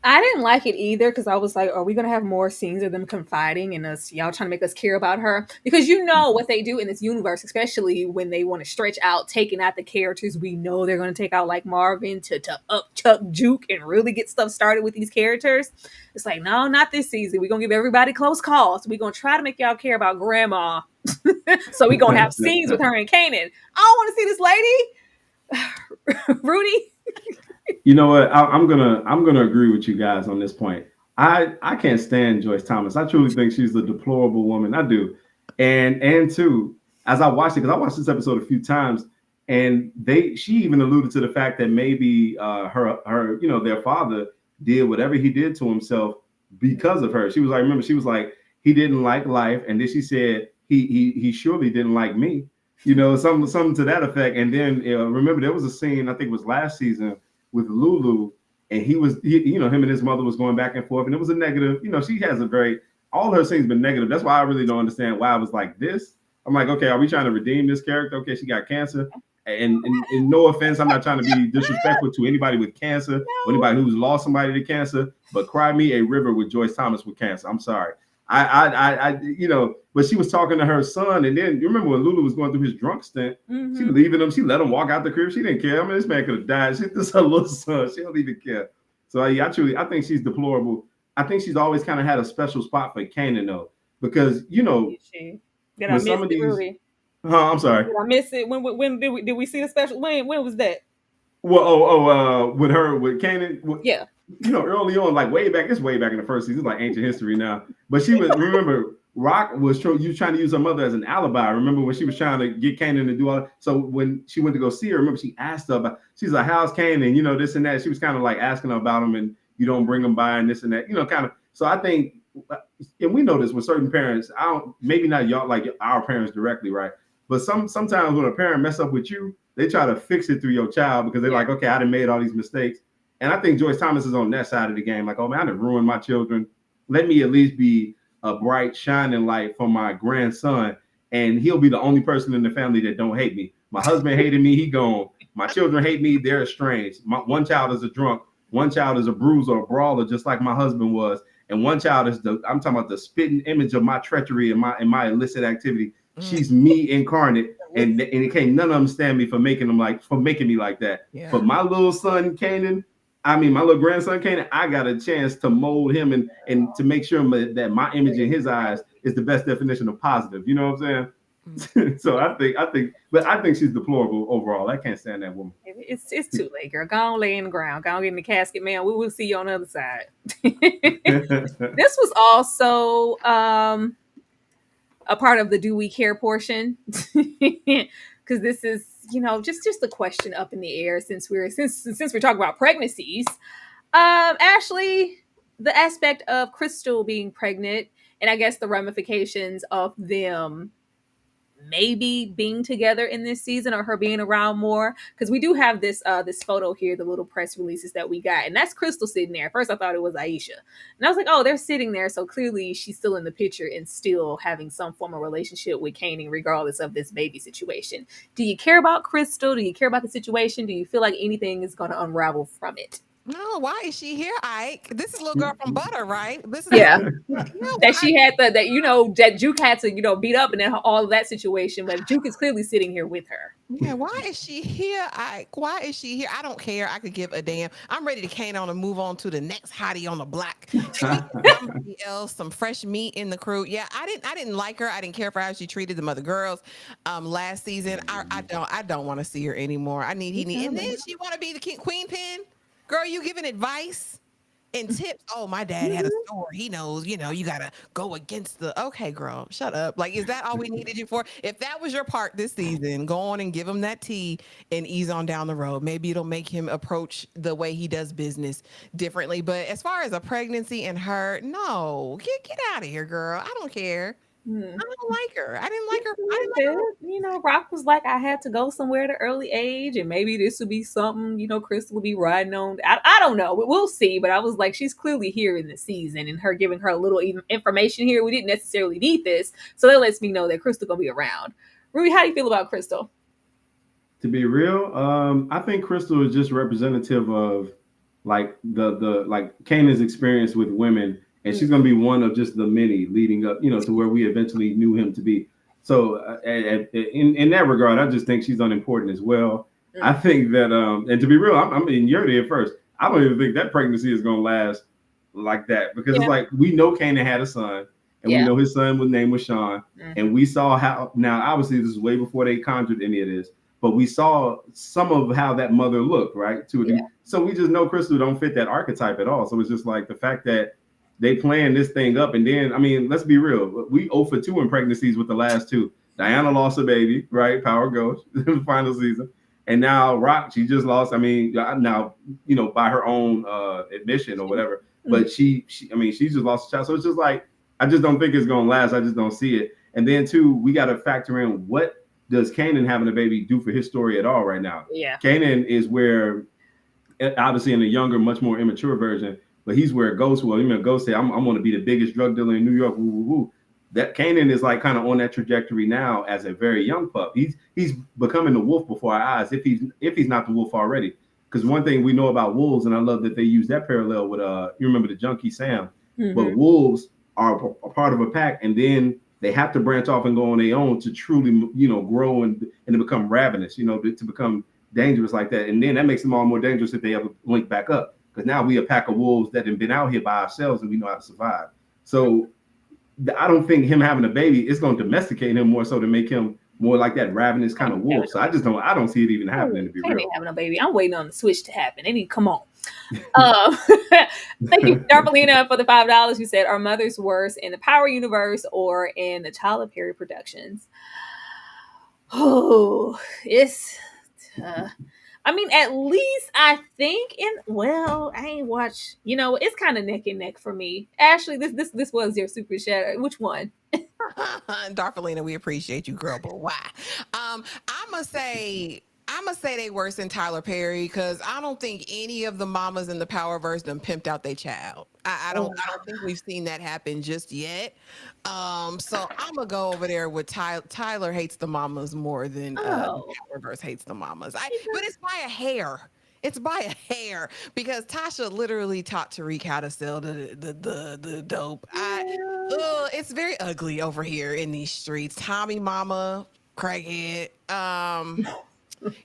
I didn't like it either because I was like, are we going to have more scenes of them confiding in us? Y'all trying to make us care about her? Because you know what they do in this universe, especially when they want to stretch out, taking out the characters we know they're going to take out, like Marvin, to up Chuck Juke and really get stuff started with these characters. It's like, no, not this season. We're going to give everybody close calls. We're going to try to make y'all care about Grandma. So we're going to have scenes with her and Kanan. I don't want to see this lady. Rudy.
You know what? I'm gonna agree with you guys on this point. I can't stand Joyce Thomas. I truly think she's a deplorable woman. I do, and two, as I watched it, because I watched this episode a few times, and she even alluded to the fact that maybe her their father did whatever he did to himself because of her. She was like, remember, she was like, he didn't like life, and then she said he surely didn't like me. Something to that effect. And then remember, there was a scene, I think it was last season, with Lulu, and him and his mother was going back and forth, and it was a negative. She has all her scenes been negative. That's why I really don't understand why I was like this. I'm like, okay, are we trying to redeem this character? Okay, she got cancer, and no offense, I'm not trying to be disrespectful to anybody with cancer or anybody who's lost somebody to cancer, but cry me a river with Joyce Thomas with cancer. I'm sorry. But she was talking to her son, and then you remember when Lulu was going through his drunk stint, she leaving him, she let him walk out the crib. She didn't care. I mean, this man could have died. This is her little son. She don't even care. So I think she's deplorable. I think she's always kind of had a special spot for Kanan though, because
Did I miss
some of
it,
these,
Rudy?
I'm sorry.
Did I miss it? When did we see the special? When was that?
Well, with Kanan,
Yeah.
Early on, like way back in the first season, it's like ancient history now. But she was, remember, Rock was trying to use her mother as an alibi. Remember when she was trying to get Kanan to do all that? So when she went to go see her, remember she asked her about, she's like, how's Kanan? This and that. She was kind of like asking her about him, and you don't bring him by and this and that, kind of. So I think, and we know this with certain parents, maybe not y'all, like our parents directly, right? But sometimes when a parent mess up with you, they try to fix it through your child because they're like, okay, I done made all these mistakes. And I think Joyce Thomas is on that side of the game. Like, oh man, I done ruined my children. Let me at least be a bright, shining light for my grandson. And he'll be the only person in the family that don't hate me. My husband hated me, he gone. My children hate me, they're estranged. One child is a drunk. One child is a bruiser, a brawler, just like my husband was. And one child is I'm talking about the spitting image of my treachery and my illicit activity. She's me incarnate, and it can't none of them stand me for making me like that. Yeah. But my little son Kanan, my little grandson Kanan, I got a chance to mold him and to make sure that my image in his eyes is the best definition of positive. You know what I'm saying? So I think she's deplorable overall. I can't stand that woman.
It's too late, girl. Go on, lay in the ground. Go on, get in the casket, man. We will see you on the other side. This was also a part of the do we care portion, because this is just a question up in the air since we're talking about pregnancies. Ashley, the aspect of Krystal being pregnant, and I guess the ramifications of them maybe being together in this season, or her being around more, because we do have this photo here, the little press releases that we got, and that's Krystal sitting there. At first I thought it was Aisha, and I was like, oh, they're sitting there, so clearly she's still in the picture and still having some form of relationship with Kanan regardless of this baby situation. Do you care about Krystal? Do you care about the situation? Do you feel like anything is going to unravel from it?
No, why is she here, Ike? This is little girl from Butter, right? This is
Yeah.
yeah,
That
why?
she had that that Juke had to beat up and then all of that situation, but Juke is clearly sitting here with her.
Yeah, why is she here? Why is she here? I don't care. I could give a damn. I'm ready to cane on and move on to the next hottie on the block. Can we get somebody else, some fresh meat in the crew? Yeah, I didn't like her. I didn't care for how she treated the other girls last season. I don't want to see her anymore. And then she want to be the queen pin. Girl, you giving advice and tips. Oh, my dad had a store. He knows, you gotta go against the okay, girl. Shut up. Like, is that all we needed you for? If that was your part this season, go on and give him that tea and ease on down the road. Maybe it'll make him approach the way he does business differently. But as far as a pregnancy and her, no, get out of here, girl. I don't care.
Hmm.
I don't like her. I didn't like her. I
Little
didn't like her.
bit. Rock was like, I had to go somewhere at an early age, and maybe this would be something, Krystal will be riding on. I don't know. We'll see. But I was like, she's clearly here in the season, and her giving her a little information here. We didn't necessarily need this. So that lets me know that Krystal going to be around. Ruby, how do you feel about Krystal?
To be real, I think Krystal is just representative of like the like Kanan's experience with women, and she's going to be one of just the many leading up, to where we eventually knew him to be. So in that regard, I just think she's unimportant as well. I think that, and to be real, I mean, you're there first. I don't even think that pregnancy is going to last like that because it's like we know Kanan had a son, and we know his son was name was Sean, and we saw how. Now, obviously, this is way before they conjured any of this, but we saw some of how that mother looked, right? So we just know Krystal don't fit that archetype at all. So it's just like the fact that they planned this thing up, and then I mean, let's be real, we 0 for 2 in pregnancies with the last two. Diana lost a baby, right? Power Ghost in the final season. And now Rock, she just lost. I mean, now by her own admission or whatever. But she just lost a child. So it's just like I just don't think it's gonna last. I just don't see it. And then too, we got to factor in what does Kanan having a baby do for his story at all right now?
Yeah,
Kanan is where obviously in a younger, much more immature version, but he's where Ghost was. Ghost said, "I'm going to be the biggest drug dealer in New York." Woo, woo, woo. That Kanan is like kind of on that trajectory now as a very young pup. He's becoming the wolf before our eyes if he's not the wolf already. Because one thing we know about wolves, and I love that they use that parallel with you remember the junkie Sam, but wolves are a part of a pack, and then they have to branch off and go on their own to truly grow and to become ravenous, to become dangerous like that. And then that makes them all more dangerous if they ever link back up. Because now we a pack of wolves that have been out here by ourselves and we know how to survive. So I don't think him having a baby is going to domesticate him more so to make him more like that ravenous kind of wolf. So I don't see it even happening, to be real.
Ain't having a baby. I'm waiting on the switch to happen. They need to come on. Thank you, Darvelina, for the $5. You said, are mothers worse in the Power universe or in the Tyler Perry productions? Oh, it's I mean, at least I think I ain't watched, it's kind of neck and neck for me. Ashley, this was your super chat. Which one?
Darfelina, we appreciate you, girl, but why? I'ma say they worse than Tyler Perry because I don't think any of the mamas in the Powerverse done pimped out their child. I don't think we've seen that happen just yet. So I'm gonna go over there with Tyler. Tyler hates the mamas more than the Powerverse hates the mamas. But it's by a hair. It's by a hair because Tasha literally taught Tariq how to sell the dope. It's very ugly over here in these streets. Tommy Mama, crackhead.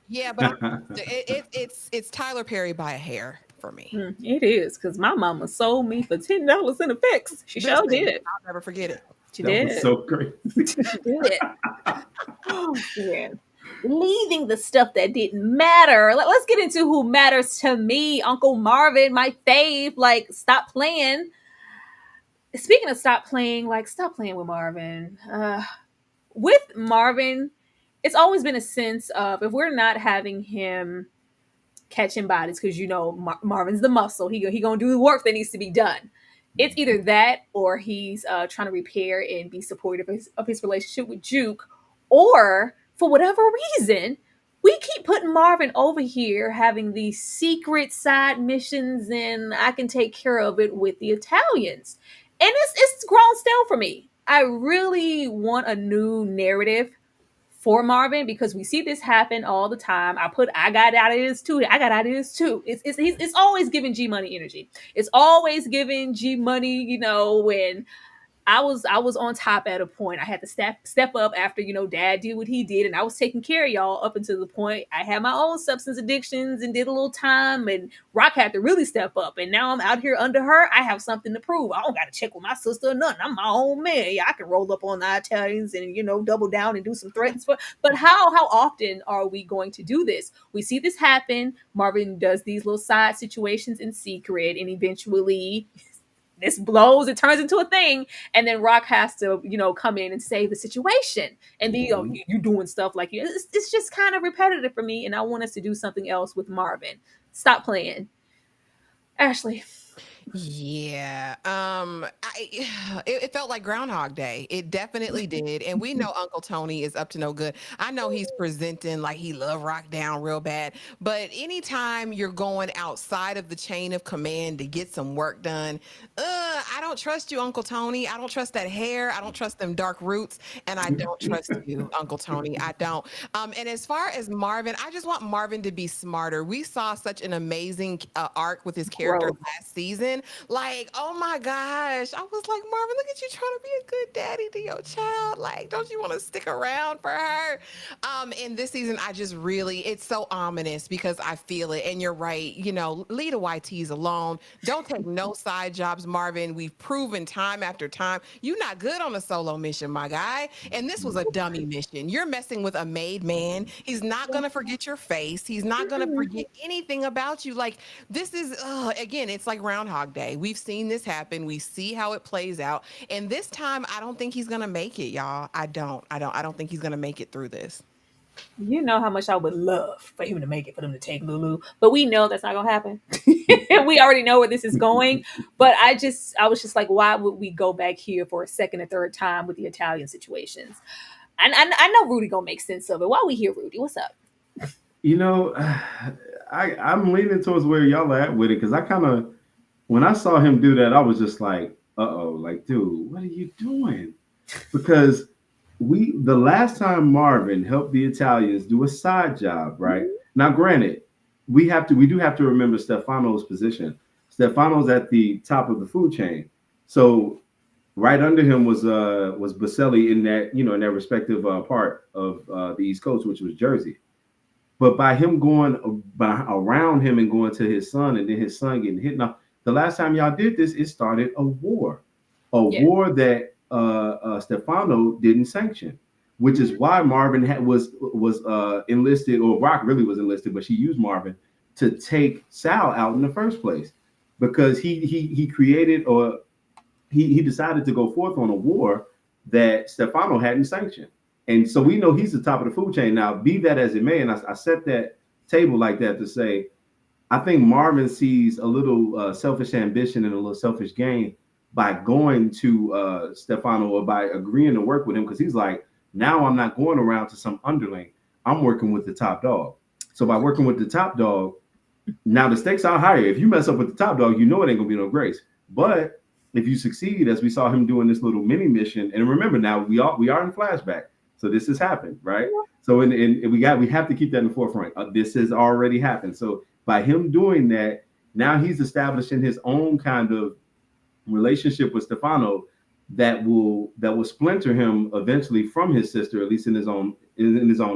Yeah, but it's Tyler Perry by a hair for me.
It is because my mama sold me for $10 in a fix. She sure did.
I'll never forget it.
She did.
Was so great.
She did. Oh man. Leaving the stuff that didn't matter. Let's get into who matters to me. Uncle Marvin, my fave. Like, stop playing. Speaking of stop playing with Marvin. With Marvin, it's always been a sense of if we're not having him catching bodies, because Marvin's the muscle. He gonna do the work that needs to be done. It's either that or he's trying to repair and be supportive of his relationship with Juke, or for whatever reason, we keep putting Marvin over here having these secret side missions and I can take care of it with the Italians. And it's grown stale for me. I really want a new narrative for Marvin, because we see this happen all the time. I got ideas too. I got ideas too. It's always giving G Money energy. It's always giving G Money, when I was on top at a point. I had to step up after, dad did what he did, and I was taking care of y'all up until the point I had my own substance addictions and did a little time, and Rock had to really step up, and now I'm out here under her. I have something to prove. I don't gotta check with my sister or nothing. I'm my own man. Yeah, I can roll up on the Italians and double down and do some threats for. But how often are we going to do this? We see this happen. Marvin does these little side situations in secret, and eventually this blows, it turns into a thing, and then Rock has to, come in and save the situation. And then you doing stuff like it's just kind of repetitive for me, and I want us to do something else with Marvin. Stop playing. Ashley.
Yeah. It felt like Groundhog Day. It definitely did. And we know Uncle Tony is up to no good. I know he's presenting like he love Rock down real bad, but anytime you're going outside of the chain of command to get some work done, I don't trust you, Uncle Tony. I don't trust that hair. I don't trust them dark roots, and I don't trust you, Uncle Tony. I don't. And as far as Marvin, I just want Marvin to be smarter. We saw such an amazing arc with his character
Growth.
last season. Like, oh my gosh. I was like, Marvin, look at you trying to be a good daddy to your child. Like, don't you want to stick around for her? In this season, it's so ominous because I feel it. And you're right. Leave the YTs alone. Don't take no side jobs, Marvin. We've proven time after time you're not good on a solo mission, my guy. And this was a dummy mission. You're messing with a made man. He's not going to forget your face. He's not going to forget anything about you. Like, this is, again, it's like Groundhog Day. We've seen this happen. We see how it plays out. And this time, I don't think he's going to make it, y'all. I don't think he's going to make it through this.
You know how much I would love for him to make it, for them to take Lulu, but we know that's not gonna happen. We already know where this is going. But I was just like, why would we go back here for a second and third time with the Italian situations? And I know Rudy gonna make sense of it. Why we here, Rudy? What's up?
You know, I'm leaning towards where y'all are at with it because when I saw him do that, I was just like, like, dude, what are you doing? Because the last time Marvin helped the Italians do a side job, right? Now, granted, we do have to remember Stefano's position. Stefano's at the top of the food chain, so right under him was Baselli in that respective part of the East Coast, which was Jersey. But by him going around him and going to his son, and then his son getting hit. Now, the last time y'all did this, it started a war that Stefano didn't sanction, which is why Marvin was enlisted, or Rock really was enlisted, but she used Marvin to take Sal out in the first place because he created, or he decided to go forth on a war that Stefano hadn't sanctioned. And so we know he's the top of the food chain. Now, be that as it may, and I set that table like that to say, I think Marvin sees a little selfish ambition and a little selfish gain by going to Stefano, or by agreeing to work with him, because he's like, now I'm not going around to some underling. I'm working with the top dog. So by working with the top dog, now the stakes are higher. If you mess up with the top dog, you know it ain't gonna be no grace. But if you succeed, as we saw him doing this little mini mission, and remember now we are in flashback. So this has happened, right? So we have to keep that in the forefront. This has already happened. So by him doing that, now he's establishing his own kind of relationship with Stefano that will splinter him eventually from his sister, at least in his own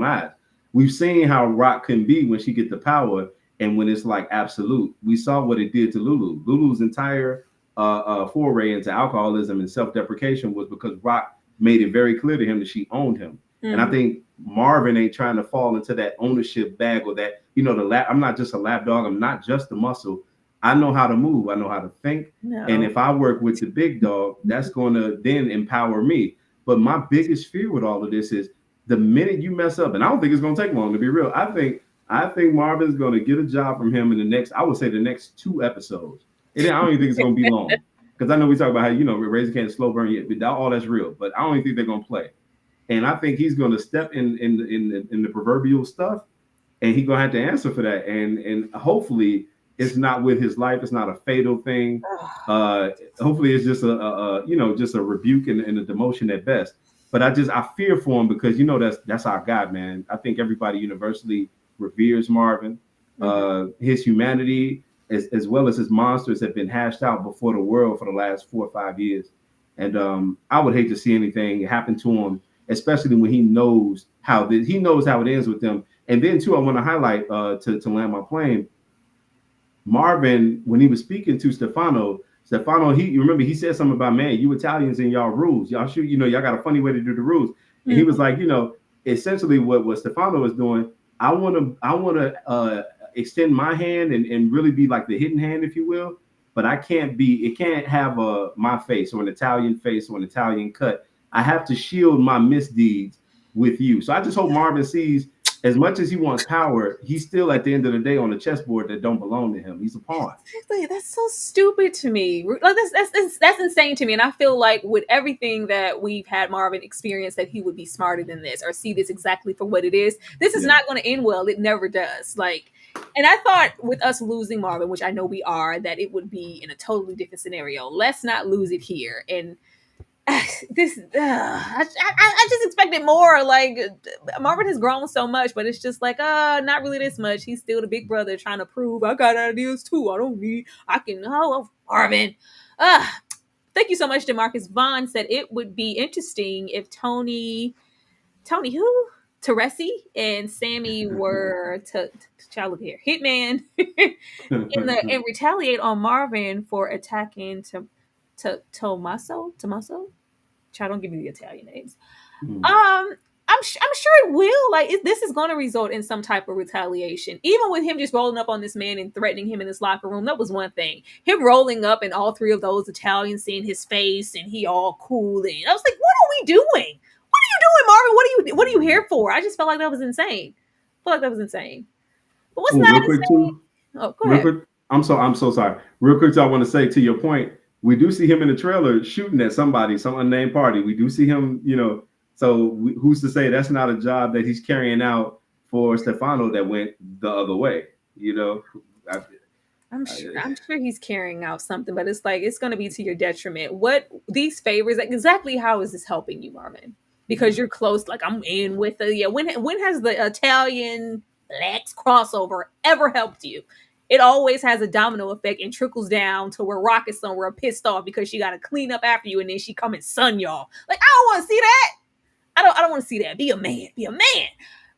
eyes. We've seen how Rock can be when she get the power, and when it's like absolute. We saw what it did to Lulu. Lulu's entire foray into alcoholism and self-deprecation was because Rock made it very clear to him that she owned him. And I think Marvin ain't trying to fall into that ownership bag, or that, I'm not just a lap dog. I'm not just a muscle. I know how to move. I know how to think. No. And if I work with the big dog, that's going to then empower me. But my biggest fear with all of this is the minute you mess up, and I don't think it's going to take long, to be real. I think Marvin's going to get a job from him in the next 2 episodes. And I don't even think it's going to be long. Because I know we talk about how, Raising Kanan slow burn, but all that's real. But I don't even think they're going to play. And I think he's going to step in the proverbial stuff, and he's going to have to answer for that. And hopefully it's not with his life. It's not a fatal thing. Hopefully it's just a rebuke and a demotion at best. But I fear for him because that's our God, man. I think everybody universally reveres Marvin. His humanity, as well as his monsters, have been hashed out before the world for the last 4 or 5 years, and I would hate to see anything happen to him, especially when he knows how it ends with them. And then too, I want to highlight to land my plane. Marvin, when he was speaking to Stefano, you remember he said something about, man, you Italians and y'all rules, y'all shoot, y'all got a funny way to do the rules. And he was like, essentially what Stefano was doing. I want to extend my hand and really be like the hidden hand, if you will. But it can't have my face or an Italian face or an Italian cut. I have to shield my misdeeds with you. So I just hope Marvin sees, as much as he wants power, he's still at the end of the day on a chessboard that don't belong to him. He's a pawn.
Exactly. That's so stupid to me. Like that's insane to me. And I feel like with everything that we've had Marvin experience, that he would be smarter than this or see this exactly for what it is. This is not going to end well. It never does. And I thought with us losing Marvin, which I know we are, that it would be in a totally different scenario. Let's not lose it here. And I just expected more. Like, Marvin has grown so much, but it's just like, not really this much. He's still the big brother trying to prove I got ideas too. Marvin. Thank you so much, DeMarcus. Vaughn said it would be interesting if Tony who? Teresi and Sammy were to look here, Hitman and retaliate on Marvin for attacking Tommaso. Child, don't give me the Italian names. I'm sure it will. Like, this is going to result in some type of retaliation. Even with him just rolling up on this man and threatening him in his locker room, that was one thing. Him rolling up and all three of those Italians seeing his face and he all cool, and I was like, what are we doing? What are you doing, Marvin? What are you here for? I just felt like that was insane. But what's not insane?
Too,
go ahead.
Quick, I'm so sorry. Real quick, I want to say to your point, we do see him in the trailer shooting at somebody, some unnamed party. We do see him, so who's to say that's not a job that he's carrying out for Stefano that went the other way,
I'm sure he's carrying out something, but it's like, it's going to be to your detriment. What these favors, like, exactly how is this helping you, Marvin? Because you're close, like, I'm in with when has the Italian Blacks crossover ever helped you? It always has a domino effect and trickles down to where Rock is somewhere pissed off because she got to clean up after you, and then she come and sun y'all. Like, I don't want to see that. I don't want to see that. Be a man.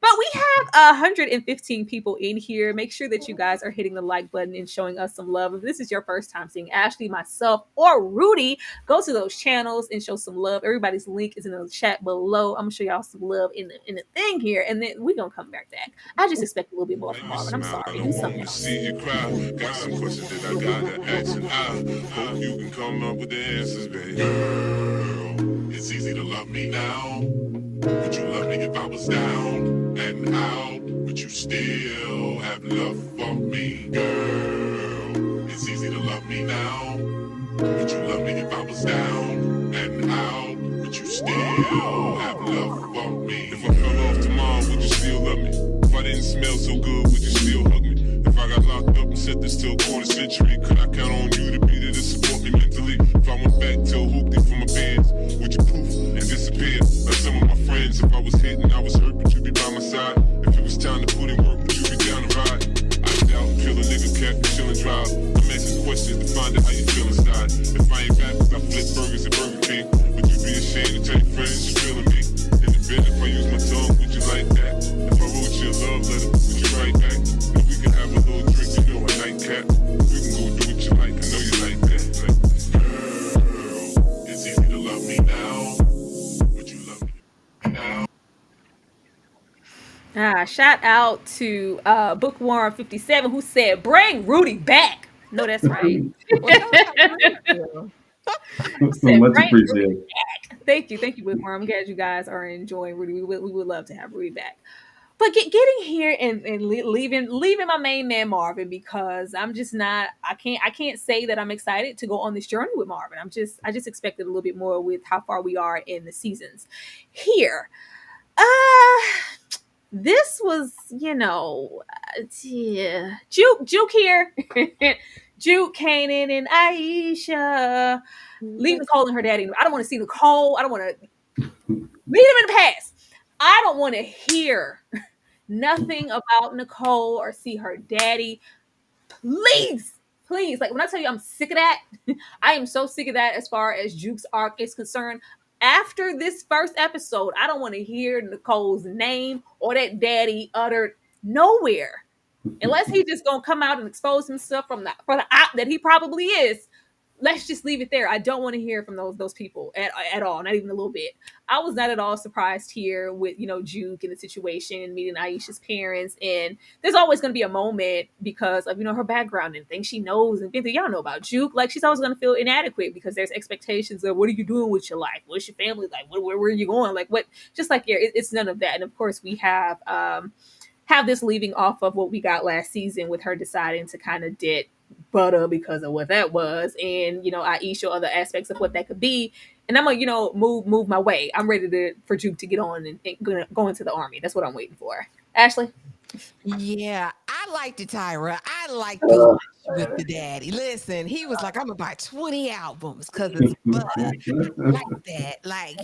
But we have 115 people in here. Make sure that you guys are hitting the like button and showing us some love. If this is your first time seeing Ashley, myself, or Rudy, go to those channels and show some love. Everybody's link is in the chat below. I'm gonna show y'all some love in the thing here, and then we're gonna come back. I just expect a little bit more from Marvin. I'm sorry. Do something else.
See you cry. Got some questions that I gotta ask, and I hope you can come up with the answers, baby. Girl, it's easy to love me now. Would you love me if I was down and out? Would you still have love for me, girl? It's easy to love me now. Would you love me if I was down and out? Would you still have love for me? If I fell off tomorrow, would you still love me? If I didn't smell so good, would you still hug me? If I got locked up and set this till a quarter century, could I count on you to be there to support me mentally? If I went back till hoopty for my bands, would you poof and disappear? Like some of my friends, if I was hit and I was hurt, would you be by my side? If it was time to put in work, would you be down to ride? I doubt, kill a nigga, cat, chill and drive. I'm asking questions to find out how you feel inside. If I ain't back, I flip burgers at Burger King. Would you be ashamed to tell your friends you're feeling me? In the bed, if I use my tongue, would you like that? If I wrote you a love letter, would you write back? If we could have a little drink, a nightcap, we can go do what you like. I know you like that. Like, girl, it's easy to love me now. Would you love me now?
Shout out to Bookworm 57 who said, "Bring Rudy back." No, that's right.
Much appreciated.
Thank you, Bookworm. I'm glad you guys are enjoying Rudy. We would love to have Rudy back. But getting here and leaving my main man Marvin, because I'm just not. I can't say that I'm excited to go on this journey with Marvin. I just expected a little bit more with how far we are in the seasons here. This was, Juke here. Juke, Kanan, and Aisha. Leave Nicole and her daddy. I don't want to see Nicole. I don't want to. Leave him in the past. I don't want to hear nothing about Nicole or see her daddy. Please, please. Like when I tell you I'm sick of that, I am so sick of that as far as Juke's arc is concerned. After this first episode, I don't want to hear Nicole's name or that daddy uttered nowhere. Unless he just gonna come out and expose himself for the op that he probably is. Let's just leave it there. I don't want to hear from those people at all, not even a little bit. I was not at all surprised here with Juke in the situation and meeting Aisha's parents, and there's always going to be a moment because of her background and things she knows and things that y'all know about Juke. Like she's always going to feel inadequate because there's expectations of what are you doing with your life, what's your family like, where are you going, like what, just like it's none of that. And of course we have this leaving off of what we got last season with her deciding to kind of date Butter because of what that was, and Aisha, other aspects of what that could be. And I'm gonna move my way. I'm ready for Juke to get on and go into the army. That's what I'm waiting for. Ashley.
Yeah, I liked it, Tyra. I liked the lunch with the daddy. Listen, he was like, I'm gonna buy 20 albums because it's butter. Like that. Like,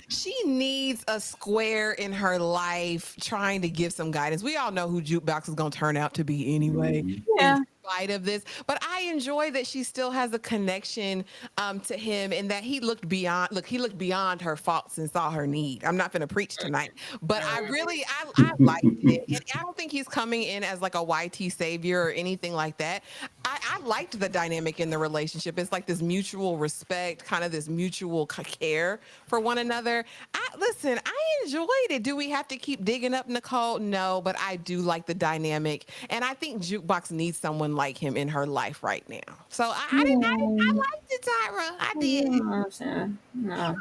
she needs a square in her life trying to give some guidance. We all know who Jukebox is gonna turn out to be anyway.
Yeah.
In spite of this, but I enjoy that she still has a connection to him, and that he looked beyond her faults and saw her need. I'm not gonna preach tonight, but I liked it. And I don't think he's coming in as like a YT savior or anything like that. I liked the dynamic in the relationship. It's like this mutual respect, kind of this mutual care for one another. Listen, I enjoyed it. Do we have to keep digging up Nicole? No, but I do like the dynamic, and I think Jukebox needs someone like him in her life right now. So I liked it, Tyra. I did.
No.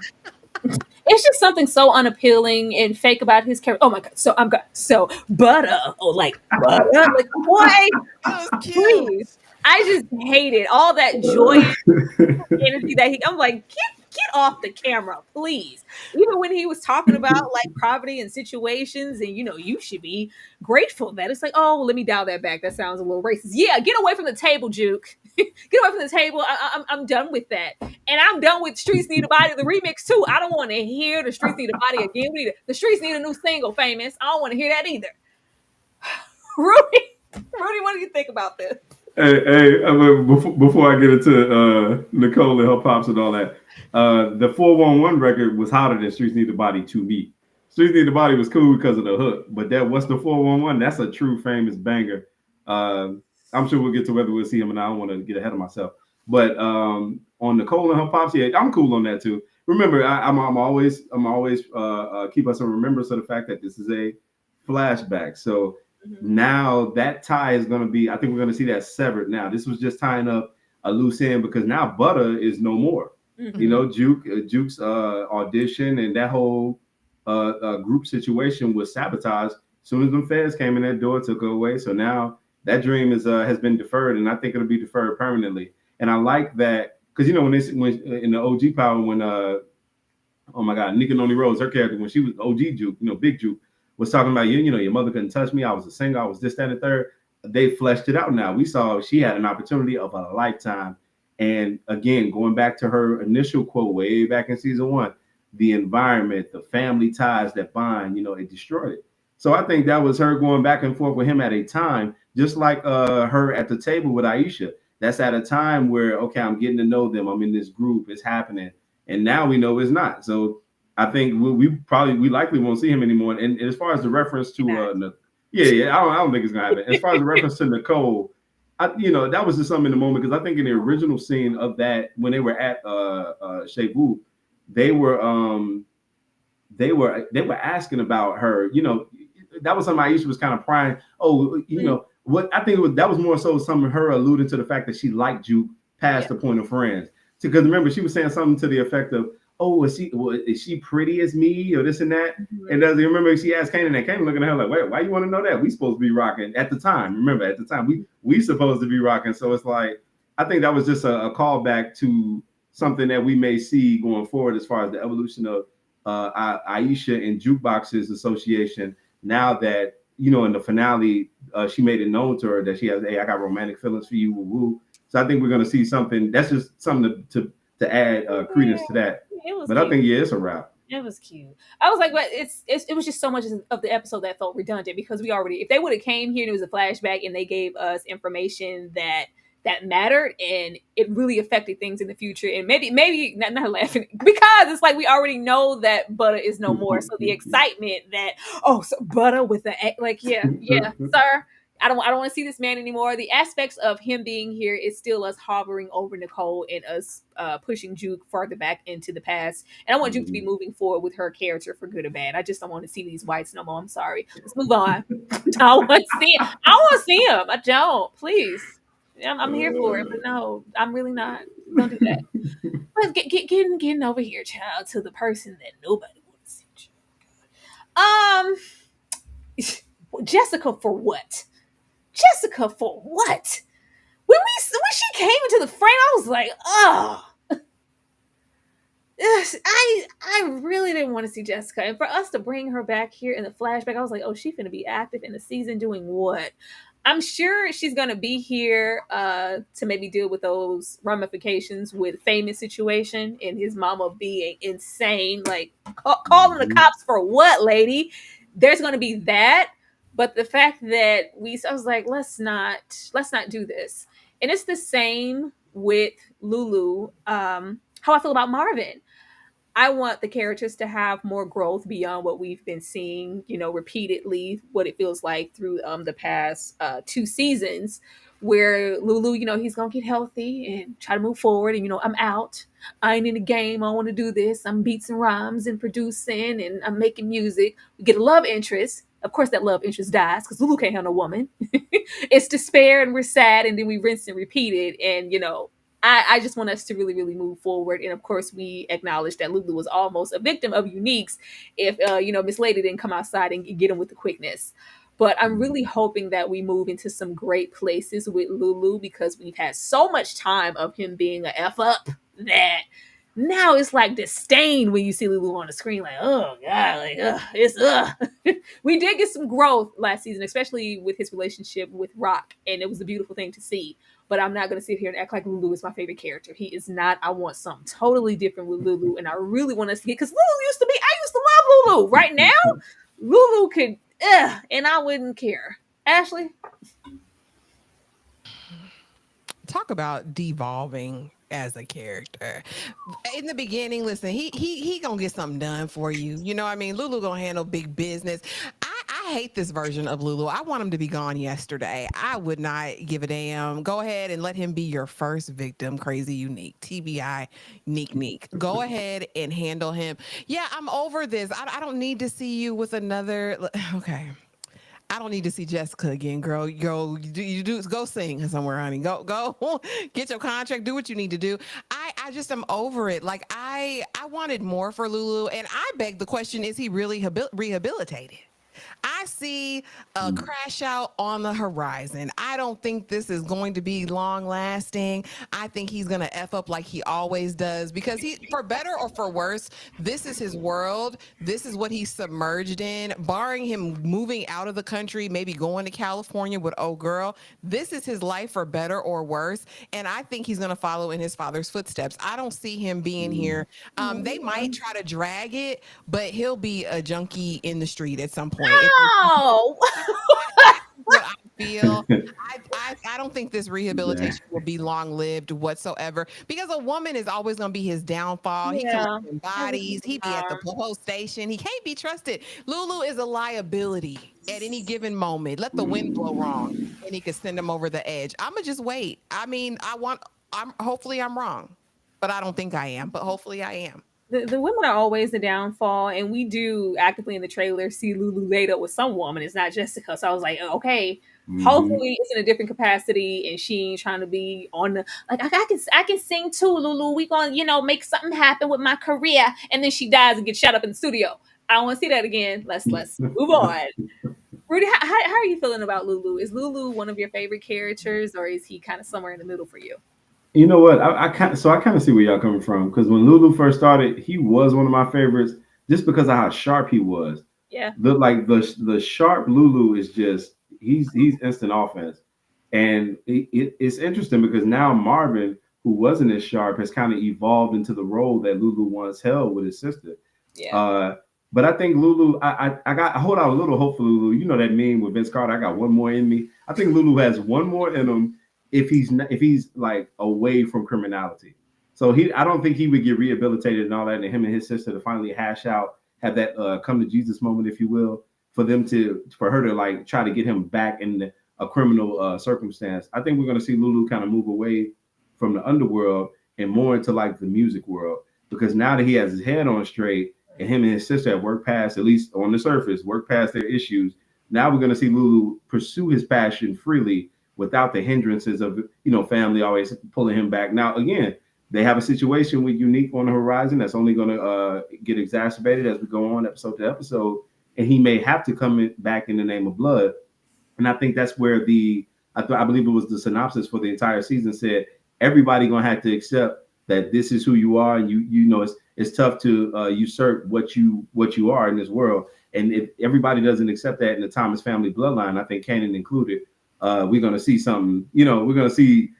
It's just something so unappealing and fake about his character. Oh my god! So butter, or like butter, like what? Please, I just hated all that joy energy that I'm like, get off the camera, please. Even when he was talking about like poverty and situations, and you should be grateful that it's like, oh, well, let me dial that back. That sounds a little racist. Yeah, get away from the table, Juke. Get away from the table. I'm done with that, and I'm done with Streets Need a Body, the remix too. I don't want to hear the Streets Need a Body again. The Streets need a new single, Famous. I don't want to hear that either. Rudy, what do you think about this?
Hey, before I get into Nicole and her pops and all that, the 411 record was hotter than Streets Need a Body to me. Streets Need a Body was cool because of the hook, but what's the 411? That's a true Famous banger. I'm sure we'll get to whether we'll see him, and I don't want to get ahead of myself. But on Nicole and her pops, yeah, I'm cool on that too. Remember, I'm always keep us in remembrance of the fact that this is a flashback. So now that tie is going to be, I think we're going to see that severed now. This was just tying up a loose end because now Butter is no more. Juke's audition and that whole group situation was sabotaged as soon as them feds came in that door, took her away. So now that dream has been deferred, and I think it'll be deferred permanently. And I like that because when in the OG Power, when oh my God, Nika Noni Rose, her character, when she was OG Juke, Big Juke, was talking about your mother couldn't touch me. I was a singer. I was this, that, and the third. They fleshed it out now. We saw she had an opportunity of a lifetime. And again, going back to her initial quote way back in season 1, the environment, the family ties that bind, it destroyed it. So I think that was her going back and forth with him at a time, just like her at the table with Aisha. That's at a time where, okay, I'm getting to know them. I'm in this group. It's happening. And now we know it's not. So I think we likely won't see him anymore. And as far as the reference to I don't think it's gonna happen. As far as the reference to Nicole, that was just something in the moment because I think in the original scene of that when they were at Shebu, they were asking about her. That was something Aisha was kind of prying. Oh, what I think that was more so some of her alluding to the fact that she liked Juke past the point of friends. Because remember, she was saying something to the effect of, oh, is she pretty as me or this and that? And does you remember she asked Kanan, and Kanan looking at her like, wait, why you want to know that? We supposed to be rocking at the time. Remember, at the time, we supposed to be rocking. So it's like, I think that was just a callback to something that we may see going forward as far as the evolution of Aisha and Jukebox's association. Now that, in the finale, she made it known to her that she has, hey, I got romantic feelings for you, woo-woo. So I think we're going to see something. That's just something to add credence to that. But I think, it's a wrap.
It was cute. I was like, but it was just so much of the episode that felt redundant because we already, if they would have came here and it was a flashback and they gave us information that mattered and it really affected things in the future, and maybe not laughing because it's like we already know that Butter is no more, so the excitement that, oh, so Butter with the, like, yeah, sir, I don't want to see this man anymore. The aspects of him being here is still us hovering over Nicole and us pushing Juke farther back into the past. And I want Juke to be moving forward with her character for good or bad. I just don't want to see these whites no more. I'm sorry. Let's move on. I want to see him. I want to see him. I don't. Please. I'm here for it, but no, I'm really not. Don't do that. But getting over here, child, to the person that nobody wants to see. Jessica for what? Jessica for what? When she came into the frame, I was like, oh. I really didn't want to see Jessica. And for us to bring her back here in the flashback, I was like, oh, she's gonna be active in the season doing what? I'm sure she's gonna be here to maybe deal with those ramifications with Famous situation and his mama being insane, like calling the cops for what, lady? There's gonna be that. But the fact that I was like, let's not do this. And it's the same with Lulu. How I feel about Marvin. I want the characters to have more growth beyond what we've been seeing, repeatedly, what it feels like through the past 2 seasons, where Lulu, he's gonna get healthy and try to move forward. And I'm out. I ain't in the game. I want to do this. I'm beats and rhymes and producing and I'm making music. We get a love interest. Of course, that love interest dies because Lulu can't have no woman. It's despair and we're sad, and then we rinse and repeat it. And I just want us to really, really move forward. And of course, we acknowledge that Lulu was almost a victim of Unique's if, Miss Lady didn't come outside and get him with the quickness. But I'm really hoping that we move into some great places with Lulu because we've had so much time of him being a F up that now it's like disdain when you see Lulu on the screen, like, oh God, like, it's. We did get some growth last season, especially with his relationship with Rock, and it was a beautiful thing to see. But I'm not going to sit here and act like Lulu is my favorite character. He is not. I want something totally different with Lulu, and I really want us to get, because Lulu used to be, I used to love Lulu. Right now, Lulu could, and I wouldn't care. Ashley?
Talk about devolving as a character. In the beginning, listen, he gonna get something done for you. You know what I mean? Lulu gonna handle big business. I hate this version of Lulu. I want him to be gone yesterday. I would not give a damn. Go ahead and let him be your first victim. Crazy Unique. TBI Neek. Go ahead and handle him. Yeah, I'm over this. I don't need to see you with another. Okay. I don't need to see Jessica again, girl. Go sing somewhere, honey. Go get your contract. Do what you need to do. I just am over it. Like I wanted more for Lulu, and I beg the question: is he really rehabilitated? I see a crash out on the horizon. I don't think this is going to be long lasting. I think he's going to F up like he always does because for better or for worse, this is his world. This is what he's submerged in, barring him moving out of the country, maybe going to California with old girl. This is his life for better or worse. And I think he's going to follow in his father's footsteps. I don't see him being here. They might try to drag it, but he'll be a junkie in the street at some point.
No.
That's what I feel. I don't think this rehabilitation will be long lived whatsoever because a woman is always going to be his downfall. He collecting bodies. He be at the post station. He can't be trusted. Lulu is a liability at any given moment. Let the wind blow wrong and he could send him over the edge. I'm going to just wait. I mean, hopefully I'm wrong, but I don't think I am, but hopefully I am.
The women are always the downfall, and we do actively in the trailer see Lulu laid up with some woman. It's not Jessica, so I was like, okay, hopefully it's in a different capacity, and she ain't trying to be on the like. I can sing too, Lulu. We gonna make something happen with my career, and then she dies and gets shut up in the studio. I don't want to see that again. Let's move on. Rudy, how are you feeling about Lulu? Is Lulu one of your favorite characters, or is he kind of somewhere in the middle for you?
You know what? I kind of see where y'all coming from because when Lulu first started, he was one of my favorites just because of how sharp he was.
Yeah.
The sharp Lulu is just he's instant offense, and it's interesting because now Marvin, who wasn't as sharp, has kind of evolved into the role that Lulu once held with his sister. But I think Lulu, I hold out a little hope for Lulu. You know that meme with Vince Carter. I got one more in me. I think Lulu has one more in him if he's like away from criminality. So I don't think he would get rehabilitated and all that. And him and his sister to finally hash out, have that come to Jesus moment, if you will, for her to like try to get him back in a criminal circumstance. I think we're going to see Lulu kind of move away from the underworld and more into like the music world, because now that he has his head on straight and him and his sister have worked past, at least on the surface, worked past their issues. Now we're going to see Lulu pursue his passion freely without the hindrances of family always pulling him back. Now again, they have a situation with Unique on the horizon that's only going to get exacerbated as we go on episode to episode, and he may have to come back in the name of blood. And I think that's where I believe it was the synopsis for the entire season said everybody going to have to accept that this is who you are, and you know it's tough to usurp what you are in this world. And if everybody doesn't accept that in the Thomas family bloodline, I think Kanan included, we're going to see something. We're going to see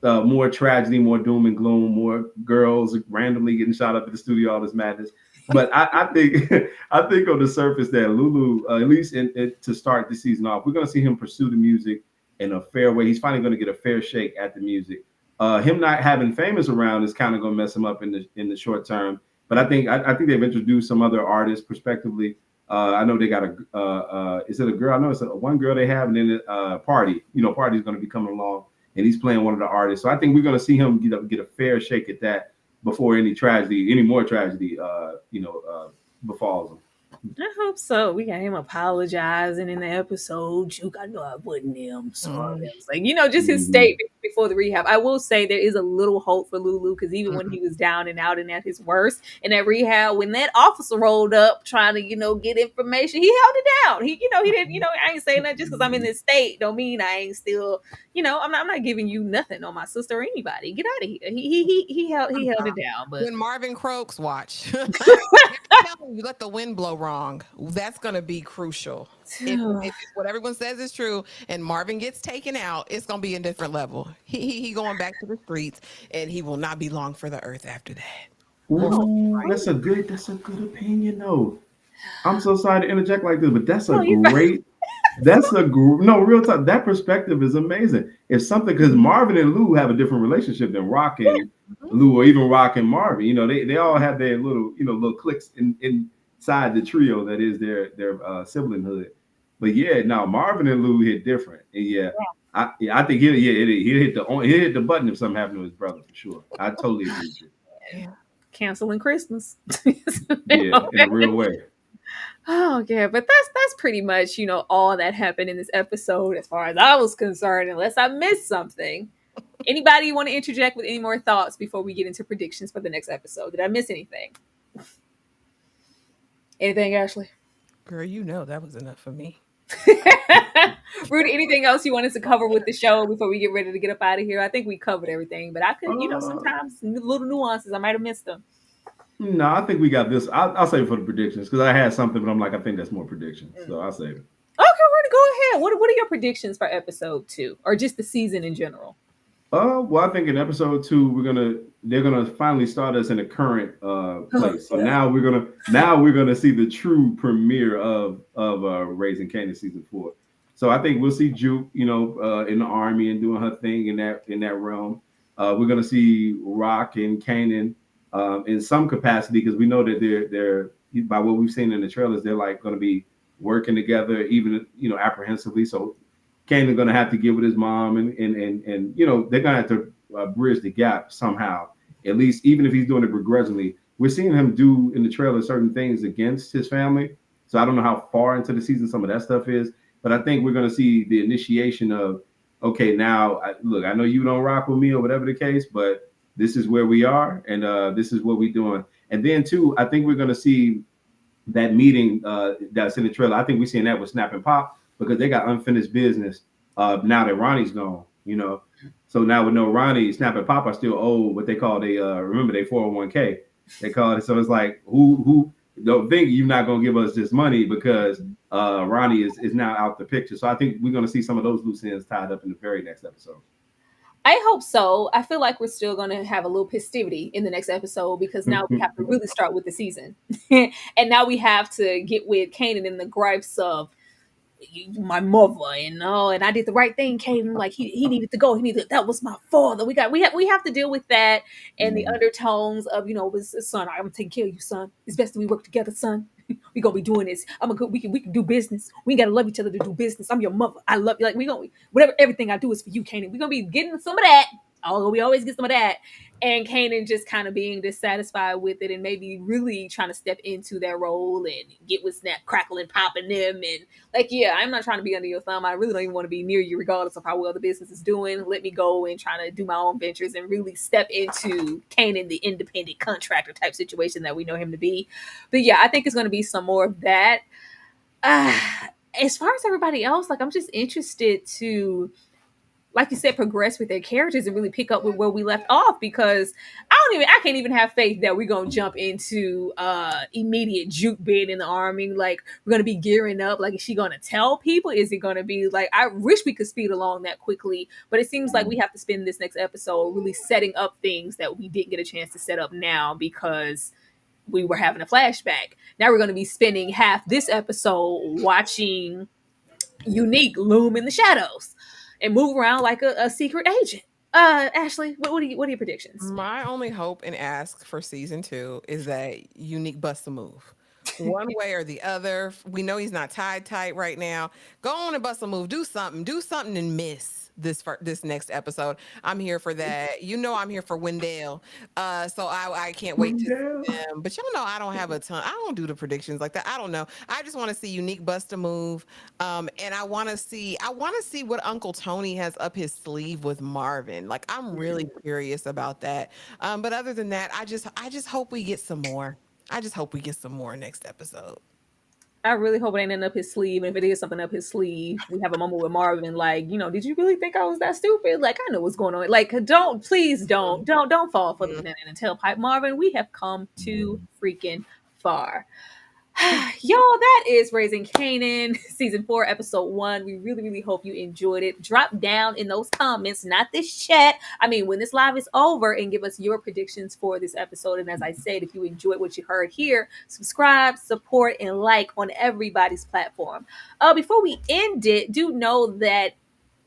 more tragedy, more doom and gloom, more girls randomly getting shot up at the studio, all this madness. But I think I think on the surface that Lulu, at least to start the season off, we're going to see him pursue the music in a fair way. He's finally going to get a fair shake at the music. Him not having Famous around is kind of going to mess him up in the short term. But I think they've introduced some other artists prospectively. I know they got is it a girl? I know it's one girl they have, and then Party. Party's going to be coming along, and he's playing one of the artists. So I think we're going to see him get a fair shake at that before any more tragedy, befalls him.
I hope so. We got him apologizing in the episode. Juke, I know I wasn't him. Sorry. It was like, just his statement before the rehab. I will say there is a little hope for Lulu, because even when he was down and out and at his worst in that rehab, when that officer rolled up trying to, get information, he held it down. He didn't, I ain't saying that just because I'm in this state don't mean I ain't still, I'm not giving you nothing on my sister or anybody. Get out of here. He held it down. But
when Marvin croaks, watch. You let the wind blow wrong. That's going to be crucial. If what everyone says is true and Marvin gets taken out, it's going to be a different level. He going back to the streets, and he will not be long for the earth after that.
Ooh, that's a good opinion, though. I'm so sorry to interject like this, but that's great. No, real talk. That perspective is amazing. If something, because Marvin and Lou have a different relationship than Rock and Lou, or even Rock and Marvin. They all have their little cliques inside the trio that is their siblinghood. But yeah, now Marvin and Lou hit different. And I think he'll hit the button if something happened to his brother for sure. I totally agree with you.
Yeah. Canceling Christmas.
In a real way.
Oh yeah, but that's pretty much all that happened in this episode as far as I was concerned, unless I missed something. Anybody want to interject with any more thoughts before we get into predictions for the next episode? Did I miss anything? Anything, Ashley?
Girl, that was enough for me.
Rudy, anything else you wanted to cover with the show before we get ready to get up out of here? I think we covered everything, but I could, sometimes little nuances I might have missed them.
No, I think we got this. I'll save it for the predictions, because I had something, but I'm like, I think that's more predictions, so I'll save it.
Okay, Rudy, go ahead. What are your predictions for episode 2, or just the season in general?
Well, I think in episode 2 they're gonna finally start us in a current place. So now we're gonna see the true premiere of Raising Kanan season 4. So I think we'll see Juke, in the army and doing her thing in that realm. We're gonna see Rock and Kanan in some capacity, because we know that they're by what we've seen in the trailers, they're like going to be working together, even apprehensively. So Kanan's going to have to get with his mom, and they're going to have to bridge the gap somehow. At least, even if he's doing it begrudgingly, we're seeing him do in the trailer certain things against his family. So I don't know how far into the season some of that stuff is, but I think we're going to see the initiation of, okay, now look, I know you don't rock with me or whatever the case, but this is where we are, and this is what we're doing. And then, too, I think we're going to see that meeting that's in the trailer. I think we're seeing that with Snap and Pop, because they got unfinished business now that Ronnie's gone, So now with no Ronnie, Snap and Pop are still owed what they call remember they 401k. They call it. So it's like, who don't think you're not going to give us this money because Ronnie is now out the picture. So I think we're going to see some of those loose ends tied up in the very next episode.
I hope so. I feel like we're still going to have a little festivity in the next episode because now we have to really start with the season. And now we have to get with Kanan and the gripes of my mother, and I did the right thing, Kanan. Like he needed to go. He needed that was my father. We have to deal with that and the undertones of was son. I'm taking care of you, son. It's best that we work together, son. We gonna be doing this. We can do business. We gotta love each other to do business. I'm your mother. I love you. Like we gonna whatever everything I do is for you, Kanan. We gonna be getting some of that. Although we always get some of that. And Kanan just kind of being dissatisfied with it and maybe really trying to step into that role and get with Snap, Crackle, and popping them. And like, yeah, I'm not trying to be under your thumb. I really don't even want to be near you, regardless of how well the business is doing. Let me go and try to do my own ventures and really step into Kanan, the independent contractor type situation that we know him to be. But yeah, I think it's going to be some more of that. As far as everybody else, like, I'm just interested to, like you said, progress with their characters and really pick up with where we left off, because I can't even have faith that we're gonna jump into immediate juke being in the army. Like, we're gonna be gearing up. Like, is she gonna tell people? Is it gonna be like, I wish we could speed along that quickly, but it seems like we have to spend this next episode really setting up things that we didn't get a chance to set up now because we were having a flashback. Now we're gonna be spending half this episode watching Unique loom in the shadows and move around like a secret agent. Ashley, what are your predictions?
My only hope and ask for season 2 is that Unique busts a move. One way or the other. We know he's not tied tight right now. Go on and bust a move. Do something and miss this next episode. I'm here for that. I'm here for Wendell. So I can't wait to see them. But y'all know I don't have a ton. I don't do the predictions like that. I don't know. I just want to see Unique bust a move. And I want to see what Uncle Tony has up his sleeve with Marvin. Like, I'm really curious about that. But other than that, I just hope we get some more. I just hope we get some more next episode.
I really hope it ain't up his sleeve. And if it is something up his sleeve, we have a moment with Marvin, like, did you really think I was that stupid? Like, I know what's going on. Like, please don't fall for the banana and tailpipe, Marvin. We have come too freaking far. Y'all, that is Raising Kanan, season 4, episode 1. We really, really hope you enjoyed it. Drop down in those comments, not this chat. I mean, when this live is over, and give us your predictions for this episode. And as I said, if you enjoyed what you heard here, subscribe, support, and like on everybody's platform. Before we end it, do know that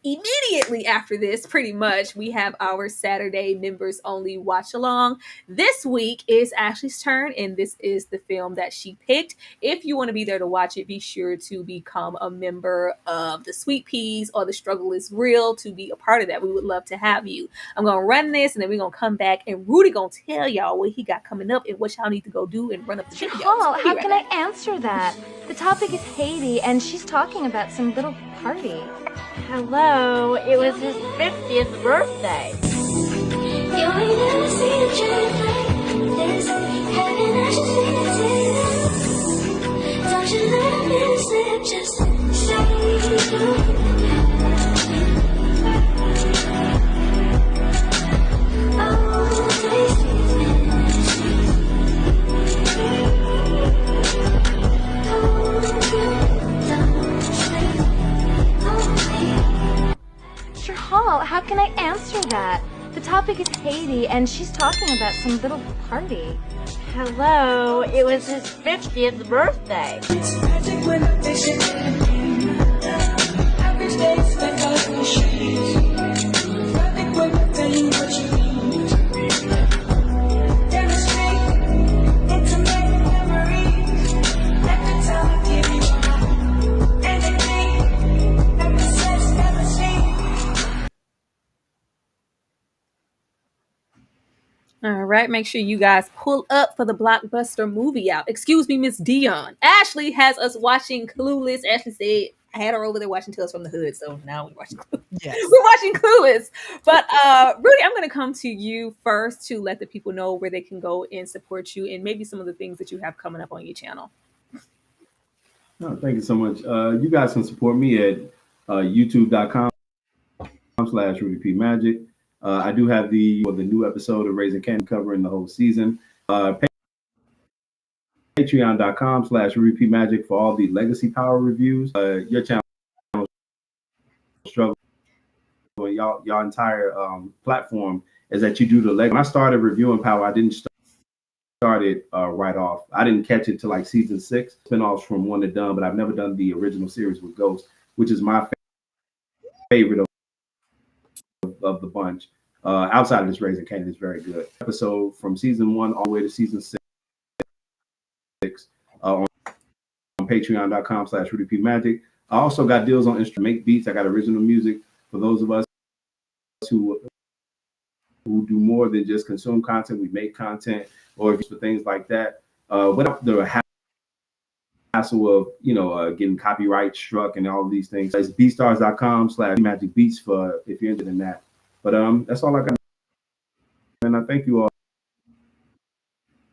immediately after this, pretty much, we have our Saturday members only watch along. This week is Ashley's turn, and this is the film that she picked. If you want to be there to watch it, be sure to become a member of the Sweet Peas or the Struggle is Real to be a part of that. We would love to have you. I'm gonna run this, and then we're gonna come back, and Rudy gonna tell y'all what he got coming up and what y'all need to go do and run up the video.
Paul, how can I answer that? The topic is Haiti, and she's talking about some little party. Hello, it was his 50th birthday. You ain't never seen a giant like this. Heaven, I just need to see this. Don't you let me slip, just say you do. Oh, tasty. Hall, how can I answer that? The topic is Haiti, and she's talking about some little party. Hello, it was his 50th birthday. It's magic when a vision average days spent on the streets. Perfect when I tell you what you need. Demonstrate intimate memories. Every time I give you anything that the sense never seen.
All right, make sure you guys pull up for the blockbuster movie out. Excuse me, Miss Dion. Ashley has us watching Clueless. Ashley said I had her over there watching Tales from the Hood, so now we're watching Clueless.
Yes.
We're watching Clueless. But Rudy, I'm going to come to you first to let the people know where they can go and support you and maybe some of the things that you have coming up on your channel.
Oh, thank you so much. You guys can support me at youtube.com/RudyPMagic. I do have the new episode of Raising Kanan covering the whole season. Patreon.com/RudyPMagic for all the Legacy Power reviews. Your channel Struggle y'all entire platform is that you do the leg. When I started reviewing Power, I didn't start it right off. I didn't catch it till like season 6. Spinoffs from one to done, but I've never done the original series with Ghost, which is my favorite of the bunch. Outside of this, Raising Kanan is very good. Episode from season 1 all the way to season 6 on patreon.com/RudyPMagic. I also got deals on make beats. I got original music for those of us who do more than just consume content. We make content or for things like that. Without the hassle of getting copyright struck and all of these things. It's beatstars.com/magicbeats for if you're interested in that. But that's all I got. And I thank you all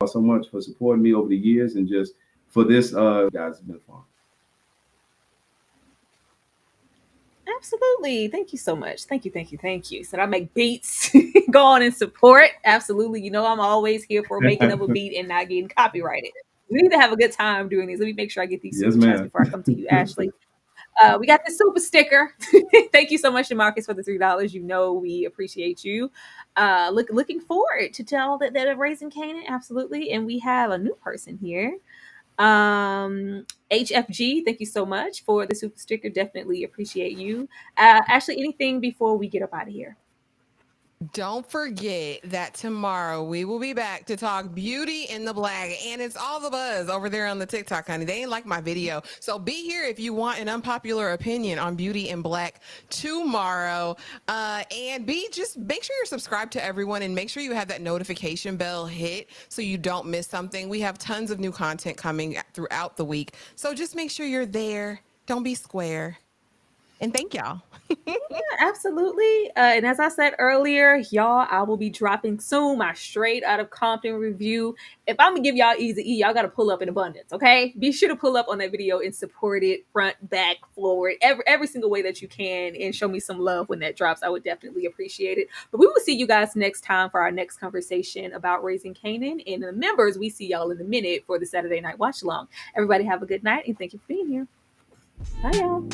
so much for supporting me over the years and just for this guys, it's been fun.
Absolutely. Thank you so much. Thank you. So I make beats. Go on and support. Absolutely. You know, I'm always here for making of a beat and not getting copyrighted. We need to have a good time doing these. Let me make sure I get these super chats before I come to you, Ashley. We got the super sticker. Thank you so much to Marcus for the $3. You know we appreciate you. Looking forward to tell that Raising Kanan. Absolutely. And we have a new person here. HFG, thank you so much for the super sticker. Definitely appreciate you. Ashley, anything before we get up out of here?
Don't forget that tomorrow we will be back to talk Beauty in the Black, and it's all the buzz over there on the TikTok, honey. They ain't like my video, so be here if you want an unpopular opinion on Beauty in Black tomorrow. And just make sure you're subscribed to everyone, and make sure you have that notification bell hit so you don't miss something. We have tons of new content coming throughout the week, so just make sure you're there. Don't be square. And thank y'all.
Yeah, absolutely. And as I said earlier, y'all, I will be dropping soon my straight out of Compton review. If I'm gonna give y'all easy E, y'all gotta pull up in abundance, okay? Be sure to pull up on that video and support it front, back, forward, every single way that you can, and show me some love when that drops. I would definitely appreciate it. But we will see you guys next time for our next conversation about Raising Kanan. And the members, we see y'all in a minute for the Saturday night watch along. Everybody have a good night and thank you for being here. Bye, y'all.